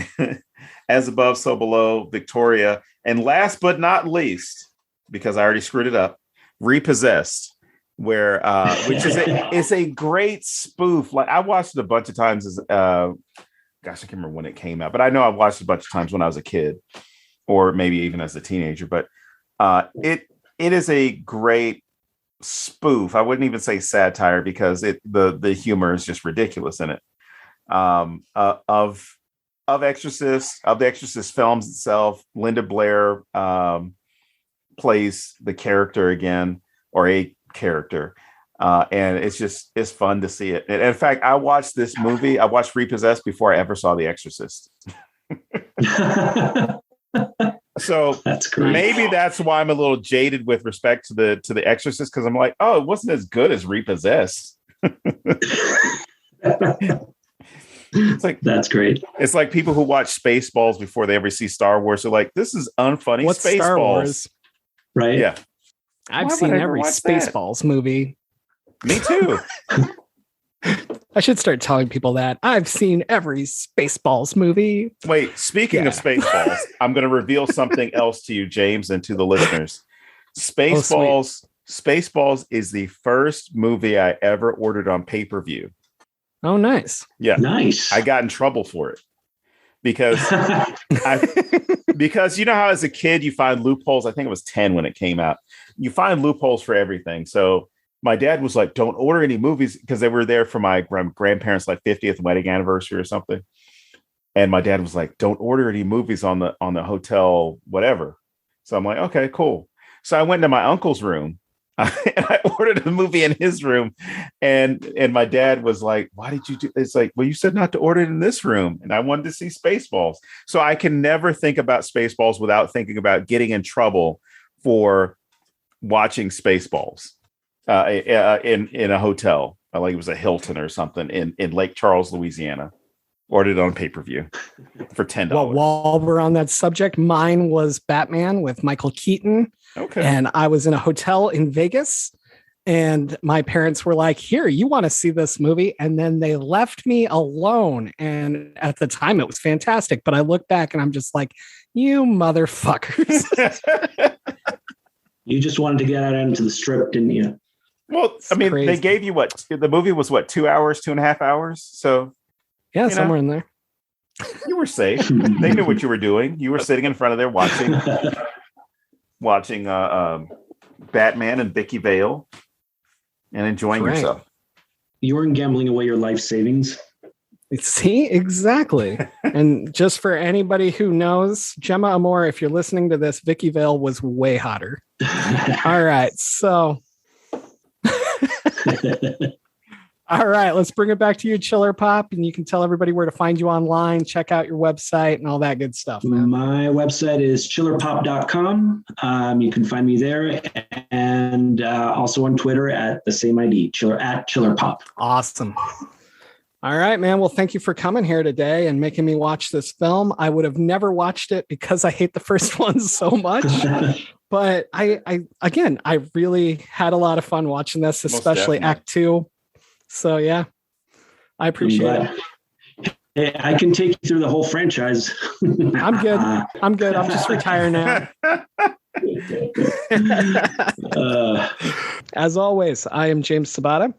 As Above, So Below, Victoria, and last but not least, because I already screwed it up, Repossessed, where which is a great spoof. Like I watched it a bunch of times as I can't remember when it came out, but I know I watched it a bunch of times when I was a kid, or maybe even as a teenager. But it is a great spoof. I wouldn't even say satire because the humor is just ridiculous in it. Of the Exorcist films itself, Linda Blair plays the character again, or a character, and it's fun to see it. And in fact, I watched Repossessed before I ever saw The Exorcist. So that's great. Maybe that's why I'm a little jaded with respect to the Exorcist, because I'm like, oh, it wasn't as good as Repossessed. It's like, that's great. It's like people who watch Spaceballs before they ever see Star Wars are like, this is unfunny. What's Spaceballs? Star Wars? Right? Yeah. I've seen every Spaceballs movie. Me too. I should start telling people that. I've seen every Spaceballs movie. Wait, speaking of Spaceballs, I'm going to reveal something else to you, James, and to the listeners. Spaceballs is the first movie I ever ordered on pay-per-view. Oh, nice. Yeah. Nice. I got in trouble for it. Because because you know how as a kid you find loopholes. I think it was 10 when it came out. You find loopholes for everything. So my dad was like, don't order any movies, because they were there for my grandparents' like 50th wedding anniversary or something. And my dad was like, don't order any movies on the hotel, whatever. So I'm like, okay, cool. So I went to my uncle's room and I ordered a movie in his room, and my dad was like, why did you do? It's like, well, you said not to order it in this room, and I wanted to see Spaceballs. So I can never think about Spaceballs without thinking about getting in trouble for watching Spaceballs in a hotel, like it was a Hilton or something in Lake Charles, Louisiana. Ordered it on pay-per-view for $10. Well, while we're on that subject, mine was Batman with Michael Keaton. Okay. And I was in a hotel in Vegas, and my parents were like, here, you want to see this movie? And then they left me alone. And at the time it was fantastic, but I look back and I'm just like, you motherfuckers. You just wanted to get out into the strip, didn't you? Well, I mean, crazy. They gave you the movie was 2 hours, 2.5 hours. So Yeah, somewhere in there. You were safe. They knew what you were doing. You were sitting in front of there watching Batman and Vicky Vale and enjoying yourself. You weren't gambling away your life savings. See, exactly. And just for anybody who knows, Gemma Amore, if you're listening to this, Vicky Vale was way hotter. All right. So, all right, let's bring it back to you, Chiller Pop, and you can tell everybody where to find you online, check out your website and all that good stuff, man. My website is chillerpop.com. You can find me there, and also on Twitter at the same ID, @chillerpop. Awesome. All right, man. Well, thank you for coming here today and making me watch this film. I would have never watched it because I hate the first one so much. But I really had a lot of fun watching this, especially Act 2. So yeah, I appreciate it. Hey, I can take you through the whole franchise. I'm good. I'll just retire now. As always, I am James Sabata.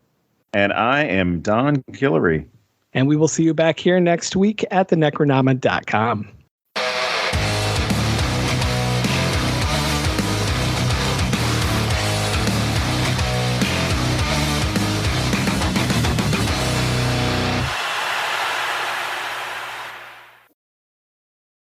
And I am Don Guillory. And we will see you back here next week at thenecronama.com.